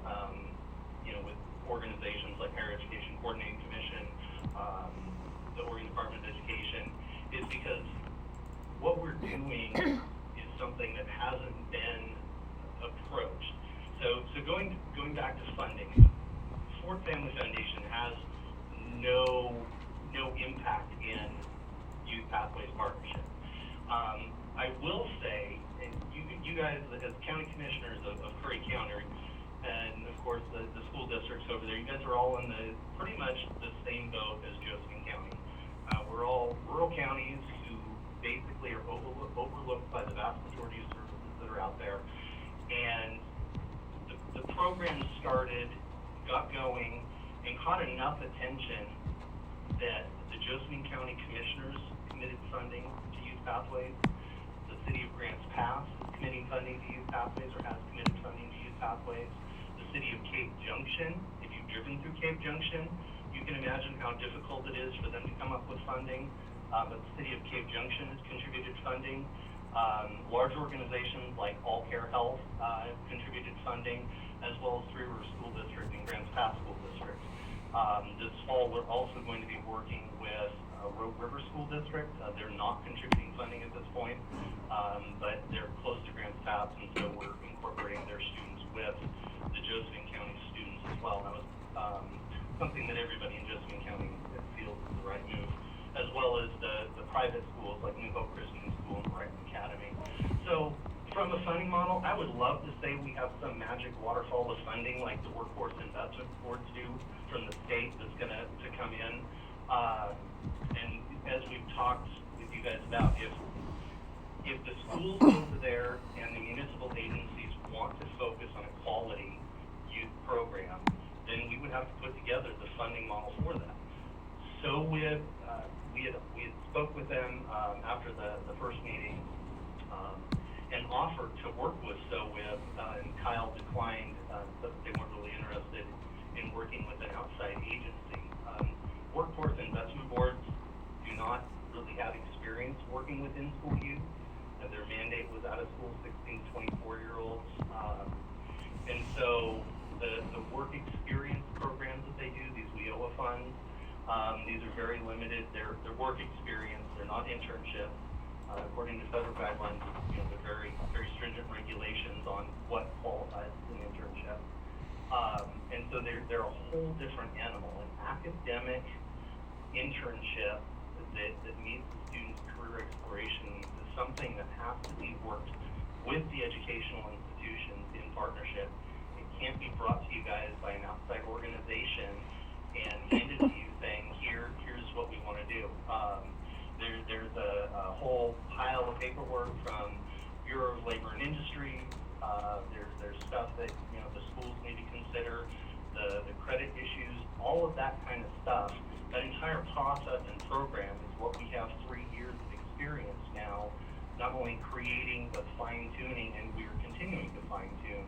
with organizations like Higher Education Coordinating Commission, the Oregon Department of Education, is because what we're doing is something that hasn't been approached. So going back to funding, Ford Family Foundation has no impact in Youth Pathways Partnership. I will say, and you guys as county commissioners of Curry County, and of course the school districts over there, you guys are all in pretty much the same boat as Josephine County. We're all rural counties who basically are overlooked by the vast majority of services that are out there. And the program started, got going, and caught enough attention that the Josephine County Commissioners committed funding to Youth Pathways. The City of Grants Pass is committing funding to Youth Pathways, or has committed funding to Youth Pathways. The City of Cape Junction, if you've driven through Cape Junction, you can imagine how difficult it is for them to come up with funding. But the City of Cape Junction has contributed funding. Large organizations like All Care Health have contributed funding, as well as Three River School District and Grants Pass School District. This fall, we're also going to be working with Rogue River School District. They're not contributing funding at this point, but they're close to Grants Pass, and so we're incorporating their students with the Josephine County students as well. That was something that everybody in Josephine County feels is the right move, as well as the private schools like New Hope Christian School and Brighton Academy. So from a funding model, I would love to say we have some magic waterfall of funding like the Workforce Investment Boards do from the state that's going to come in. And as we've talked with you guys about, if the schools over there and the municipal agencies want to focus on a quality youth program, then we would have to put together the funding model for that. So we had spoke with them after the first meeting and offered to work with SOWIB, and Kyle declined, but they weren't really interested in working with an outside agency. Workforce Investment Boards do not really have experience working with in-school youth. Their mandate was out of school 16 to 24-year-olds. And so the work experience programs that they do, these WIOA funds, these are very limited. They're work experience. They're not internship. According to federal guidelines, they're very, very stringent regulations on what qualifies as an internship. And so they're a whole different animal. An academic internship that meets the student's career exploration needs is something that has to be worked with the educational institutions in partnership. It can't be brought to you guys by an outside organization and handed to you saying, here's what we want to do. There's a whole pile of paperwork from Bureau of Labor and Industry. There's stuff that the schools need to consider, the credit issues, all of that kind of stuff. That entire process and program is what we have 3 years of experience now, not only creating but fine-tuning, and we are continuing to fine-tune.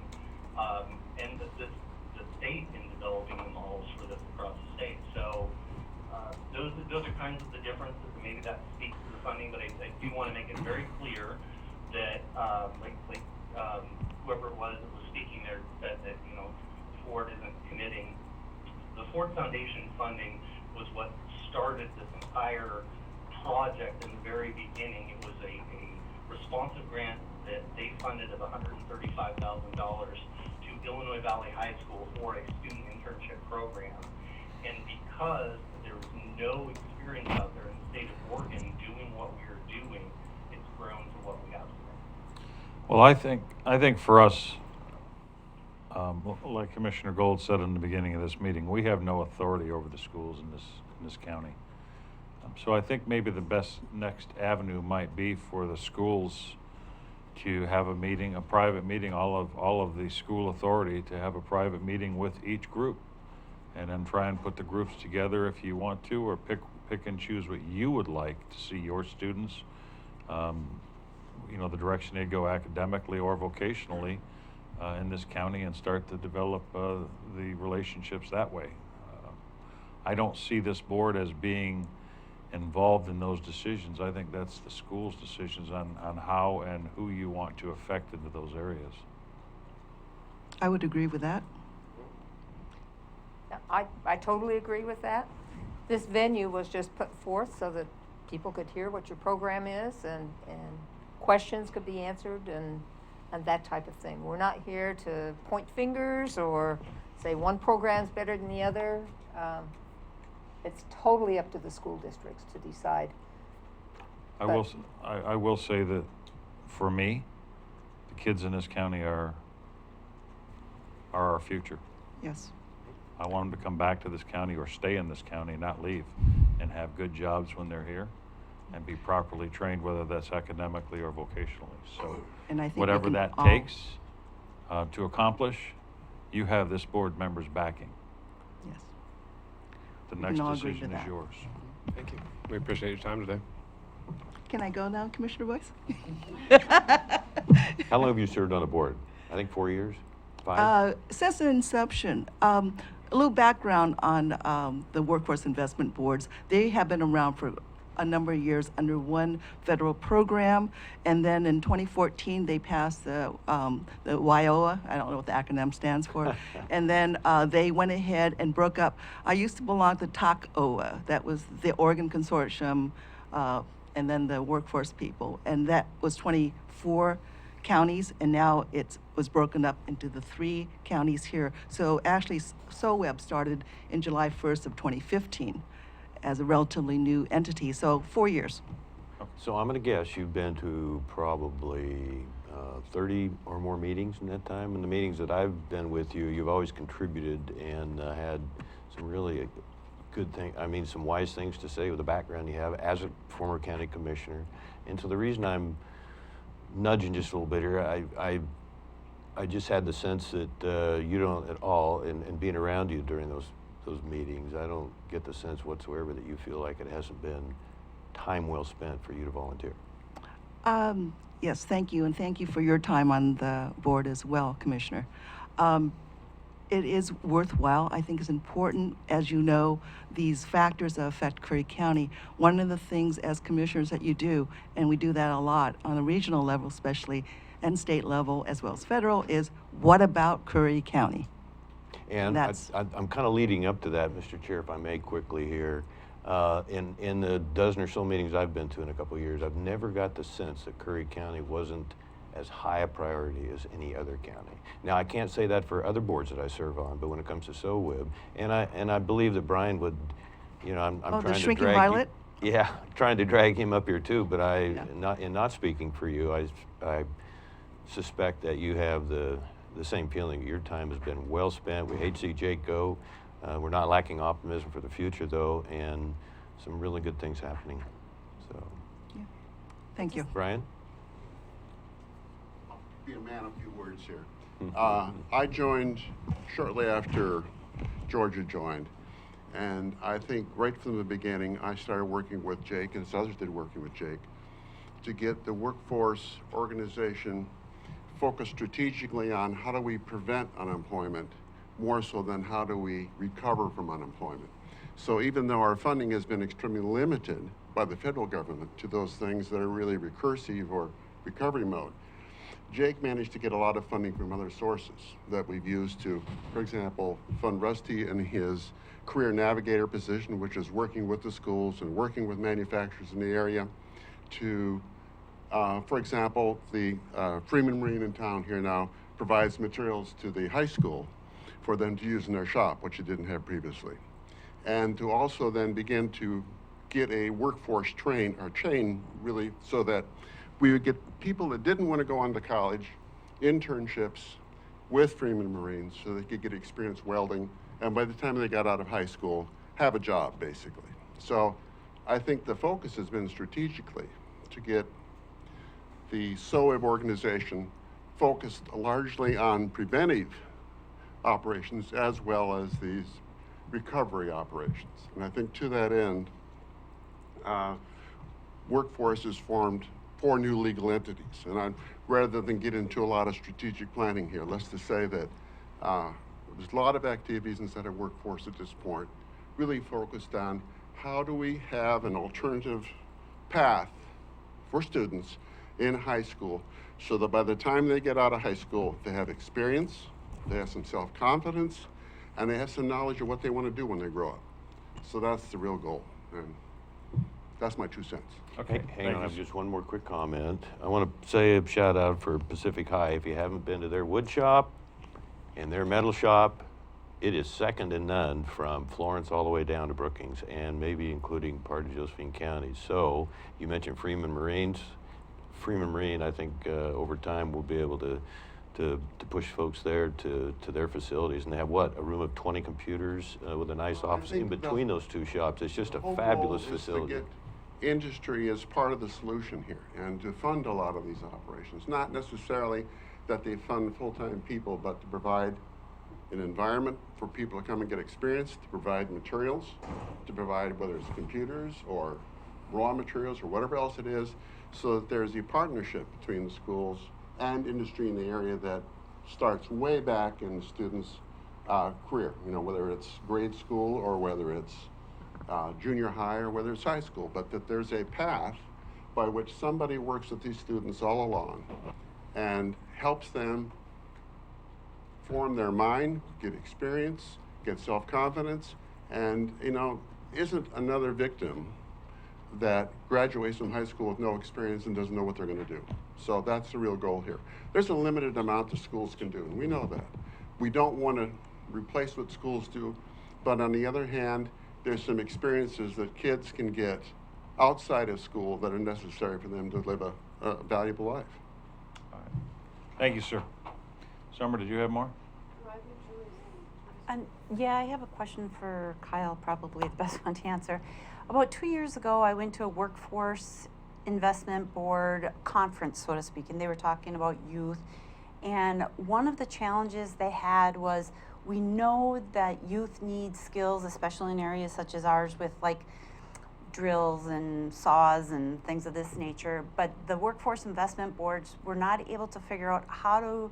And the state in developing the models for this across the state. So those are kinds of the differences, and maybe that speaks to the funding, but I do want to make it very clear that whoever it was that was speaking there said that Ford isn't committing. The Ford Foundation funding was what started this entire project in the very beginning. It was a responsive grant that they funded of $135,000 to Illinois Valley High School for a student internship program. And because there was no experience out there in the state of Oregon doing what we are doing, it's grown to what we have today. Well, I think for us, like Commissioner Gold said in the beginning of this meeting, we have no authority over the schools in this county. So I think maybe the best next avenue might be for the schools to have a meeting, a private meeting, all of the school authority to have a private meeting with each group, and then try and put the groups together if you want to, or pick and choose what you would like to see your students, the direction they go academically or vocationally in this county, and start to develop the relationships that way. I don't see this board as being involved in those decisions. I think that's the school's decisions on how and who you want to affect into those areas. I would agree with that. I totally agree with that. This venue was just put forth so that people could hear what your program is, and questions could be answered, and that type of thing. We're not here to point fingers or say one program's better than the other. It's totally up to the school districts to decide I will say that for me, the kids in this county are our future. Yes. I want them to come back to this county or stay in this county, not leave, and have good jobs when they're here and be properly trained, whether that's academically or vocationally. So And I think we whatever can that all- takes to accomplish, you have this board member's backing. Yes. The We next can all agree to decision is that. yours. Thank you. We appreciate your time today. Can I go now, Commissioner Boyce? How long have you served on the board? I think 4 years? 5? Since the inception, a little background on the workforce investment boards. They have been around for a number of years under one federal program, and then in 2014 they passed the WIOA. I don't know what the acronym stands for, and then they went ahead and broke up. I used to belong to TACOA. That was the Oregon Consortium, and then the workforce people, and that was 24 counties, and now it was broken up into the 3 counties here. So actually, SOWEB started in July 1st of 2015 as a relatively new entity, so 4 years. So I'm going to guess you've been to probably 30 or more meetings in that time. In the meetings that I've been with you, you've always contributed and had some really good things, I mean, some wise things to say with the background you have as a former county commissioner. And so the reason I'm nudging just a little bit here, I just had the sense that you don't at all, and being around you during those meetings, I don't get the sense whatsoever that you feel like it hasn't been time well spent for you to volunteer. Yes, thank you, and thank you for your time on the board as well, Commissioner. It is worthwhile. I think it's important, as you know, these factors that affect Curry County. One of the things as commissioners that you do, and we do that a lot on a regional level especially, and state level as well as federal, is what about Curry County? And That's- I'm kind of leading up to that, Mr. Chair, if I may quickly here. In the dozen or so meetings I've been to in a couple of years, I've never got the sense that Curry County wasn't as high a priority as any other county. Now, I can't say that for other boards that I serve on, but when it comes to SOWIB, and I believe that Brian would, you know, I'm Oh, the trying to shrinking drag violet? yeah, trying to drag him up here too, but Yeah. not speaking for you, I suspect that you have the same feeling. Your time has been well spent. We hate to see Jake go. We're not lacking optimism for the future, though, and some really good things happening. So, Thank you. Brian? Be a man of few words here. I joined shortly after Georgia joined, and I think right from the beginning I started working with Jake, and as others did working with Jake, to get the workforce organization focused strategically on how do we prevent unemployment more so than how do we recover from unemployment. So even though our funding has been extremely limited by the federal government to those things that are really recursive or recovery mode, Jake managed to get a lot of funding from other sources that we've used to, for example, fund Rusty in his career navigator position, which is working with the schools and working with manufacturers in the area, to, for example, the Freeman Marine in town here now provides materials to the high school for them to use in their shop, which it didn't have previously. And to also then begin to get a workforce train really so that we would get people that didn't want to go on to college, internships with Freeman Marines so they could get experience welding, and by the time they got out of high school, have a job, basically. So I think the focus has been strategically to get the SOWIB organization focused largely on preventive operations as well as these recovery operations. And I think to that end, Workforce has formed 4 new legal entities. And rather than get into a lot of strategic planning here, let's just say that there's a lot of activities inside of Workforce at this point, really focused on how do we have an alternative path for students in high school so that by the time they get out of high school, they have experience, they have some self-confidence, and they have some knowledge of what they want to do when they grow up. So that's the real goal. And that's my 2 cents. Okay, Hang on, I have you. just one more quick comment. I want to say a shout out for Pacific High. If you haven't been to their wood shop and their metal shop, It is second to none from Florence all the way down to Brookings, and maybe including part of Josephine County. So you mentioned Freeman Marine, I think over time we'll be able to push folks there to their facilities, and they have what, a room of 20 computers with a nice office in between those two shops. It's just a whole fabulous goal is facility. to get industry as part of the solution here and to fund a lot of these operations. Not necessarily that they fund full-time people, but to provide an environment for people to come and get experience, to provide materials, to provide whether it's computers or raw materials or whatever else it is, so that there's a partnership between the schools and industry in the area that starts way back in the student's career, you know, whether it's grade school or whether it's junior high or whether it's high school, but that there's a path by which somebody works with these students all along and helps them form their mind, get experience, get self-confidence, and, you know, isn't another victim that graduates from high school with no experience and doesn't know what they're going to do. So that's the real goal here. There's a limited amount the schools can do, and we know that. We don't want to replace what schools do, but on the other hand, there's some experiences that kids can get outside of school that are necessary for them to live a valuable life. All right. Thank you, sir. Summer, did you have more? Yeah, I have a question for Kyle, probably the best one to answer. About 2 years ago, I went to a workforce investment board conference, so to speak, and they were talking about youth. And one of the challenges they had was, we know that youth need skills, especially in areas such as ours with like drills and saws and things of this nature, but the workforce investment boards were not able to figure out how to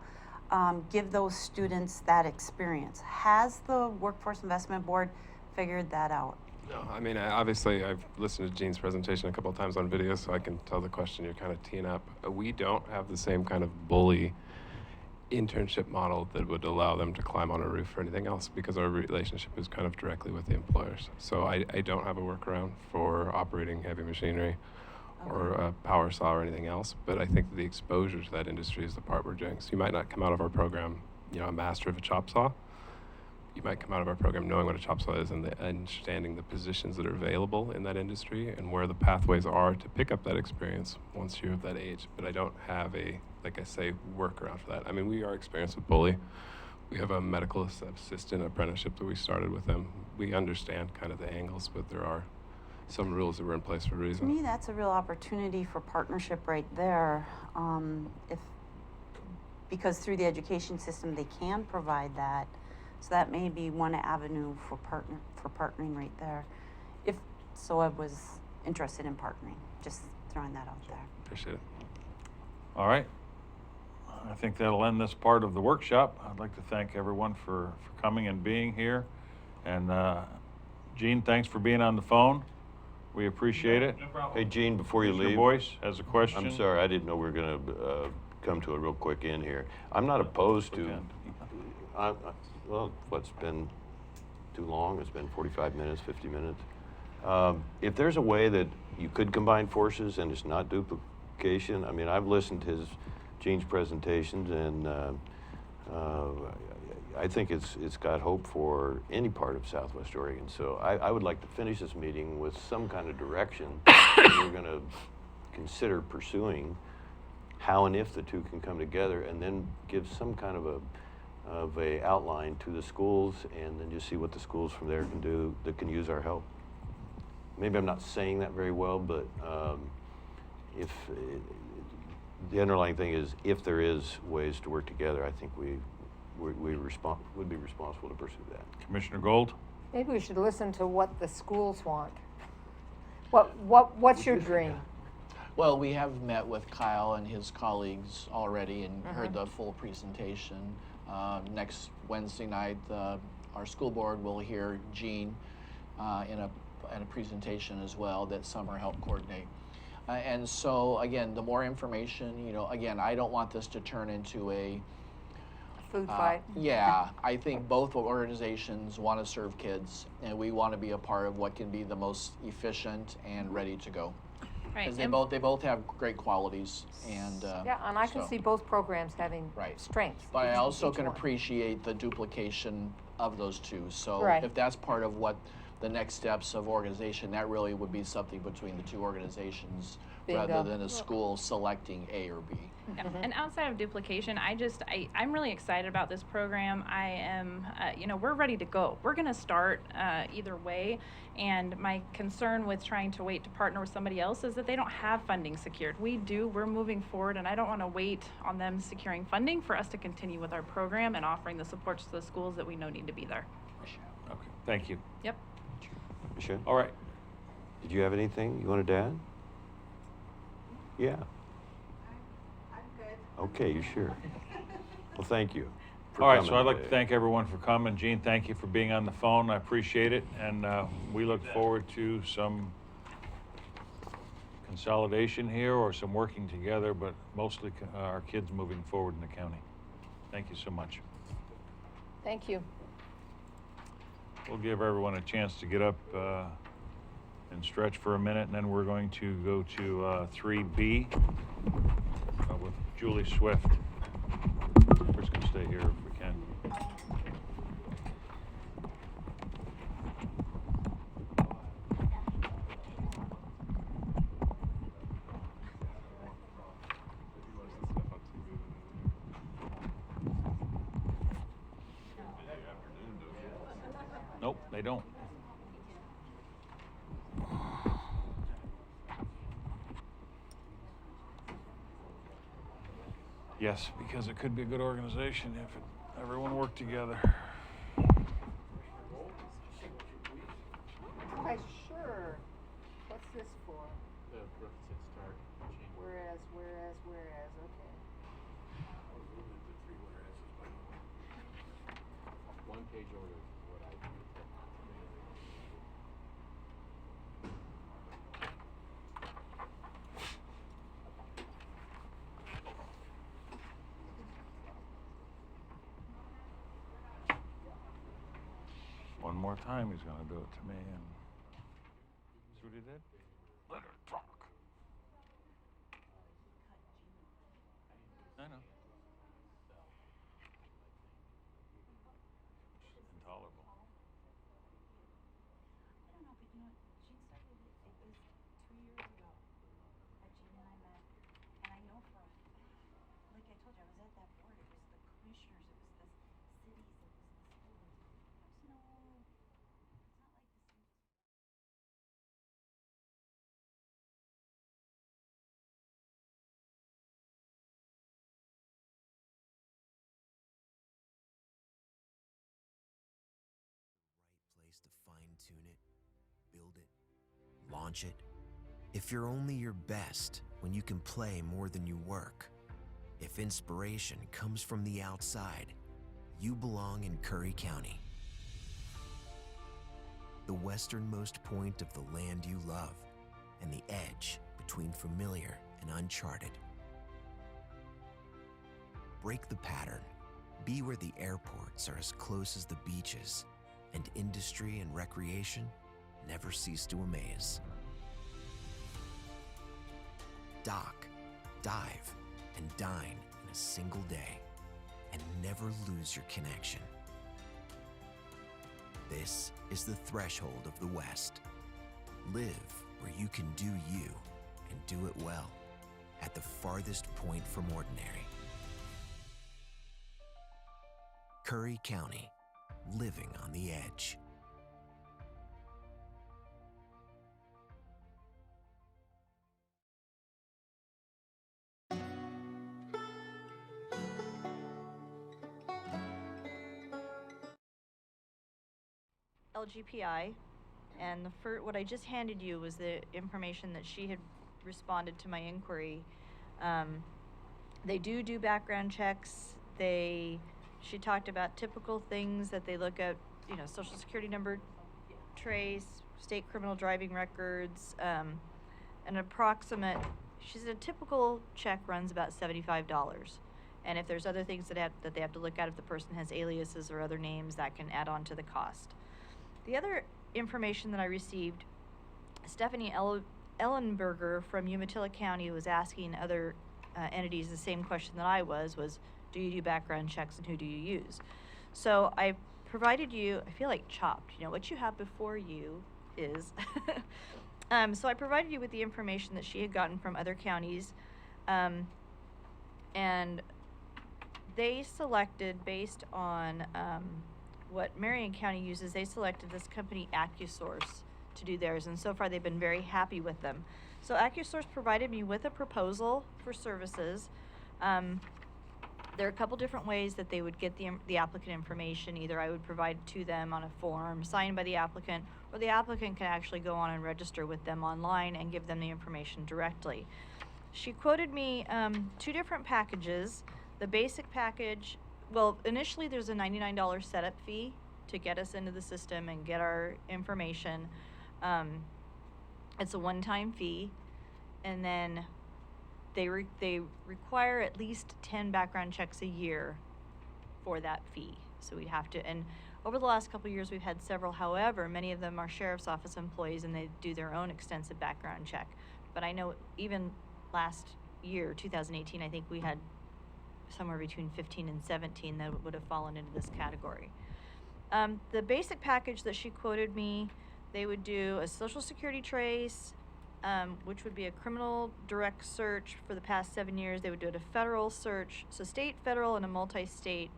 give those students that experience. Has the workforce investment board figured that out? No, I mean, obviously, I've listened to Jean's presentation a couple of times on video, so I can tell the question you're kind of teeing up. We don't have the same kind of bully internship model that would allow them to climb on a roof or anything else, because our relationship is kind of directly with the employers. So I don't have a workaround for operating heavy machinery or a power saw or anything else, but I think the exposure to that industry is the part we're doing. So you might not come out of our program, you know, a master of a chop saw. You might come out of our program knowing what a chop saw is and understanding the positions that are available in that industry and where the pathways are to pick up that experience once you're of that age. But I don't have a, like I say, workaround for that. I mean, we are experienced with bully. We have a medical assistant apprenticeship that we started with them. We understand kind of the angles, but there are some rules that were in place for a reason. To me, that's a real opportunity for partnership right there. Because through the education system, they can provide that. So that may be one avenue for partnering right there. If SOEB was interested in partnering, just throwing that out there. Appreciate it. All right. I think that'll end this part of the workshop. I'd like to thank everyone for coming and being here. And Jean, thanks for being on the phone. We appreciate it. No problem. Hey, Gene, before you Mr. leave. Boyce has a question. I'm sorry, I didn't know we were going to come to a real quick end here. I'm not opposed to, well, what's been too long? It's been 45 minutes, 50 minutes. If there's a way that you could combine forces and it's not duplication, I mean, I've listened to Gene's presentations, and I think it's got hope for any part of Southwest Oregon. So I would like to finish this meeting with some kind of direction that we're going to consider pursuing, how and if the two can come together, and then give some kind of a outline to the schools, and then just see what the schools from there can do that can use our help. Maybe I'm not saying that very well, but if the underlying thing is, if there is ways to work together, I think we would be responsible to pursue that. Commissioner Gold? Maybe we should listen to what the schools want. What's your dream? Well, we have met with Kyle and his colleagues already and heard the full presentation. Next Wednesday night, our school board will hear Jean in a presentation as well that Summer helped coordinate. And so, again, the more information, you know, again, I don't want this to turn into a Food fight? Yeah, I think both organizations want to serve kids, and we want to be a part of what can be the most efficient and ready to go. Right, Because and- they both have great qualities, and Yeah, and I can so- see both programs having Right. strengths. But I each- also each can one. appreciate the duplication of those two. So Right. if that's part of what the next steps of organization, that really would be something between the two organizations rather Bingo. than a school selecting A or B. Yeah. And outside of duplication, I'm really excited about this program. I am, we're ready to go. We're going to start either way. And my concern with trying to wait to partner with somebody else is that they don't have funding secured. We do. We're moving forward, and I don't want to wait on them securing funding for us to continue with our program and offering the supports to the schools that we know need to be there. Okay, thank you. Yep. Michelle? All right. Did you have anything you wanted to add? Yeah. I'm good. Okay, you sure? Well, thank you. for All right, so coming I'd like to today. thank everyone for coming. Gene, thank you for being on the phone. I appreciate it. And we look forward to some consolidation here or some working together, but mostly our kids moving forward in the county. Thank you so much. Thank you. We'll give everyone a chance to get up and stretch for a minute, and then we're going to go to 3B with Julie Swift. We're just going to stay here if we can. Nope, they don't. Yes, because it could be a good organization if everyone worked together. Why, sure. What's this for? The requisite start change. Whereas, okay. One page order is what I do. One more time, he's gonna do it to me, and see what he did? Let her talk. I know. Intolerable. I don't know, but you know, Gene started it was 2 years ago that Gene and I met, and I know from, like I told you, I was at that board, it was the commissioners, it was the cities, it was the schools. There's no, it's not like this thing just. Place to fine-tune it, build it, launch it. If you're only your best when you can play more than you work, if inspiration comes from the outside, you belong in Curry County. The westernmost point of the land you love, and the edge between familiar and uncharted. Break the pattern. Be where the airports are as close as the beaches, and industry and recreation never cease to amaze. Dock, dive, and dine in a single day, and never lose your connection. This is the threshold of the West. Live where you can do you, and do it well, at the farthest point from ordinary. Curry County, living on the edge. LGPI, and what I just handed you was the information that she had responded to my inquiry. They do background checks. She talked about typical things that they look at, social security number trace, state criminal driving records, an approximate, she said a typical check runs about $75. And if there's other things that they have to look at, if the person has aliases or other names, that can add on to the cost. The other information that I received, Stephanie Ellenberger from Umatilla County was asking other entities the same question that I was do you do background checks and who do you use? So I provided you, I feel like chopped, you know, what you have before you is, so I provided you with the information that she had gotten from other counties, and they selected based on what Marion County uses, they selected this company AccuSource to do theirs, and so far they've been very happy with them. So AccuSource provided me with a proposal for services. There are a couple different ways that they would get the applicant information. Either I would provide it to them on a form signed by the applicant, or the applicant can actually go on and register with them online and give them the information directly. She quoted me 2 different packages. The basic package, well, initially there's a $99 setup fee to get us into the system and get our information. It's a one-time fee, and then they require at least 10 background checks a year for that fee. So we'd have to, and over the last couple of years we've had several. However, many of them are sheriff's office employees and they do their own extensive background check. But I know even last year, 2018, I think we had somewhere between 15 and 17 that would have fallen into this category. The basic package that she quoted me, they would do a social security trace, which would be a criminal direct search for the past 7 years. They would do a federal search, so state, federal, and a multi-state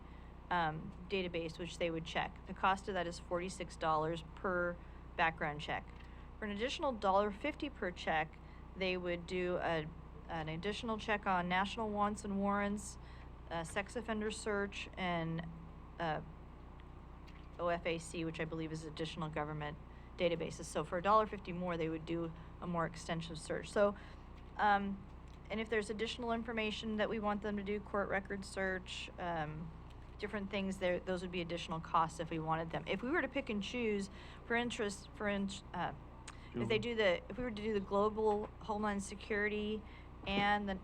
database, which they would check. The cost of that is $46 per background check. For an additional $1.50 per check, they would do an additional check on national wants and warrants, sex offender search, and OFAC, which I believe is additional government databases. So for $1.50 more, they would do a more extensive search. So, and if there's additional information that we want them to do, court record search, different things, those would be additional costs if we wanted them. If we were to pick and choose, if we were to do the global homeland security and the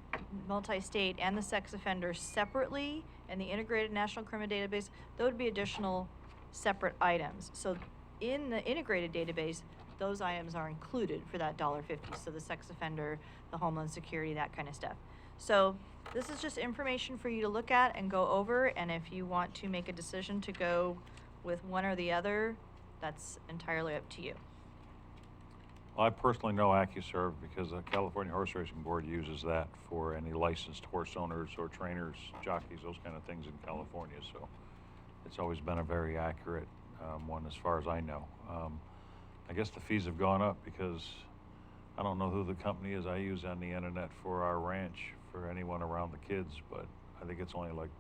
multi-state and the sex offender separately and the integrated national criminal database, those would be additional separate items. So in the integrated database, those items are included for that $1.50. So the sex offender, the homeland security, that kind of stuff. So this is just information for you to look at and go over, and if you want to make a decision to go with one or the other, that's entirely up to you. Well, I personally know AccuServe because the California Horse Racing Board uses that for any licensed horse owners or trainers, jockeys, those kind of things in California. So it's always been a very accurate one as far as I know. I guess the fees have gone up because I don't know who the company is I use on the internet for our ranch for anyone around the kids, but I think it's only like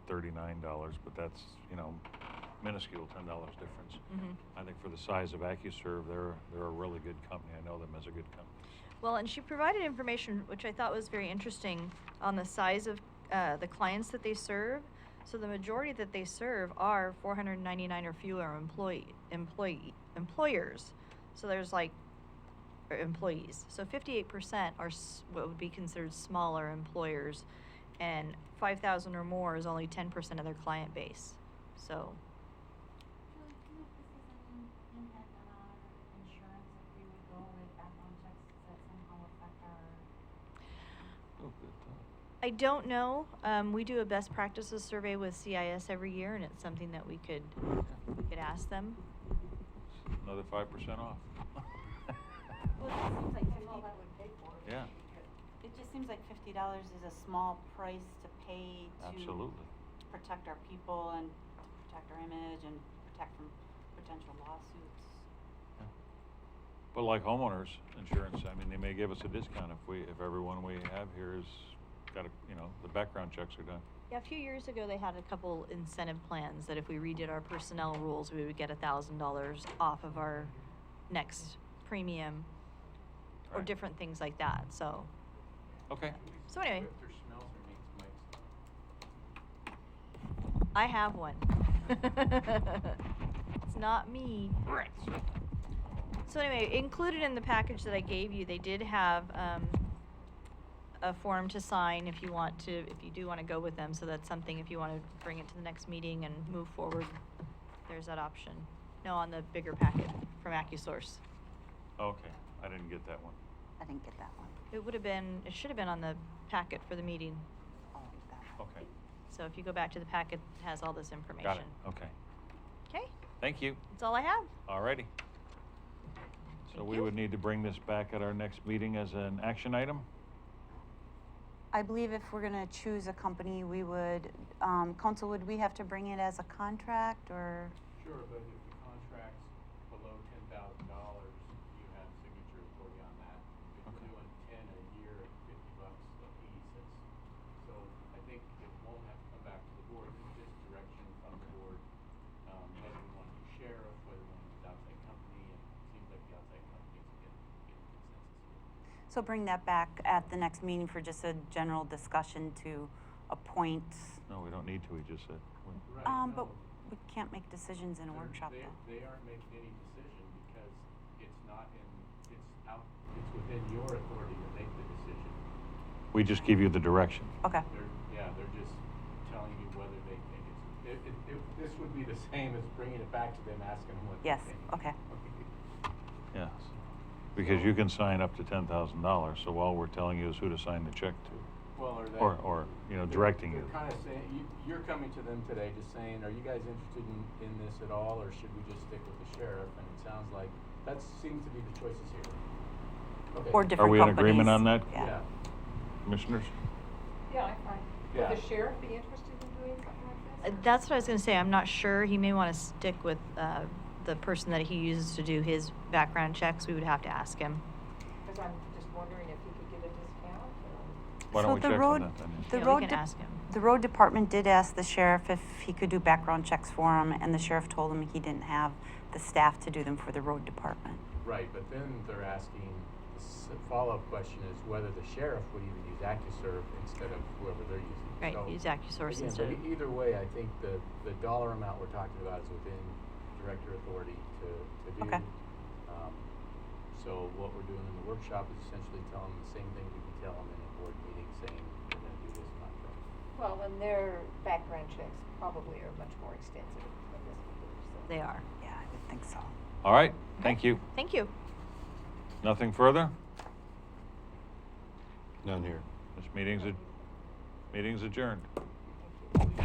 $39, but that's, you know, minuscule, $10 difference. Mm-hmm. I think for the size of AccuServe, they're a really good company. I know them as a good company. Well, and she provided information which I thought was very interesting on the size of the clients that they serve. So the majority that they serve are 499 or fewer employers. So there's like employees. So 58% are what would be considered smaller employers, and 5,000 or more is only 10% of their client base. So. I don't know. We do a best practices survey with CIS every year, and it's something that we could ask them. Another 5% off. Well, it just seems like Yeah. It just seems like $50 is a small price to pay to Absolutely. protect our people and to protect our image and protect from potential lawsuits. Yeah. But like homeowners insurance, I mean, they may give us a discount if everyone we have here is got a, you know, the background checks are done. Yeah, a few years ago they had a couple incentive plans that if we redid our personnel rules, we would get $1,000 off of our next premium, or Right. different things like that. So. Okay. So anyway. If there's smells or makes I have one. It's not me. So anyway, included in the package that I gave you, they did have a form to sign if you do want to go with them. So that's something, if you want to bring it to the next meeting and move forward, there's that option. No, on the bigger packet from AccuSource. Okay. I didn't get that one. I didn't get that one. It should have been on the packet for the meeting. Oh, that one. Okay, So if you go back to the packet, it has all this information. got it, okay. Okay, Thank you. that's all I have. All righty. So we you. would need to bring this back at our next meeting as an action item? I believe if we're gonna choose a company, we would, council, would we have to bring it as a contract or? Sure, but if the contract's below $10,000, you have signature authority on that. If Okay. you're doing 10 a year at $50 a piece, so I think it won't have to come back to the board. It's just direction from the board, whether we want to do sheriff, whether we want to use outside company, and it seems like the outside company is getting consensus here. So bring that back at the next meeting for just a general discussion to appoint. No, we don't need to, we just said. Right, But no. we can't make decisions in a They're- workshop they- though. They aren't making any decision because it's not it's within your authority to make the decision. We just give you the direction. Okay. They're just telling you whether they think this would be the same as bringing it back to them, asking them what they Yes, think. okay. Yes. Because you can sign up to $10,000, so all we're telling you is who to sign the check to. Well, or they. Or, directing you. They're kind of saying, you're coming to them today just saying, are you guys interested in this at all, or should we just stick with the sheriff? And it sounds like, that seems to be the choices here. Okay. Or different Are we in companies. agreement on that, Yeah. commissioners? Yeah, I'm fine. Yeah. Would the sheriff be interested in doing something like this? That's what I was gonna say. I'm not sure. He may want to stick with the person that he uses to do his background checks. We would have to ask him. Because I'm just wondering if he could get a discount or. Why don't we So the check road- on that then? The Yeah, we road can de- ask him. The road department did ask the sheriff if he could do background checks for him, and the sheriff told him he didn't have the staff to do them for the road department. Right, but then they're asking, the follow-up question is whether the sheriff would even use AccuServe instead of whoever they're using. Right, So, use AccuSource again, instead but of. either way, I think the dollar amount we're talking about is within director authority to do. Okay. So what we're doing in the workshop is essentially telling them the same thing we can tell them in a board meeting, saying we're gonna do this contract. Well, and their background checks probably are much more extensive than this would be, so. They are. Yeah, I would think so. All right, thank you. Thank you. Nothing further? None here. This meeting's adjourned. Thank you.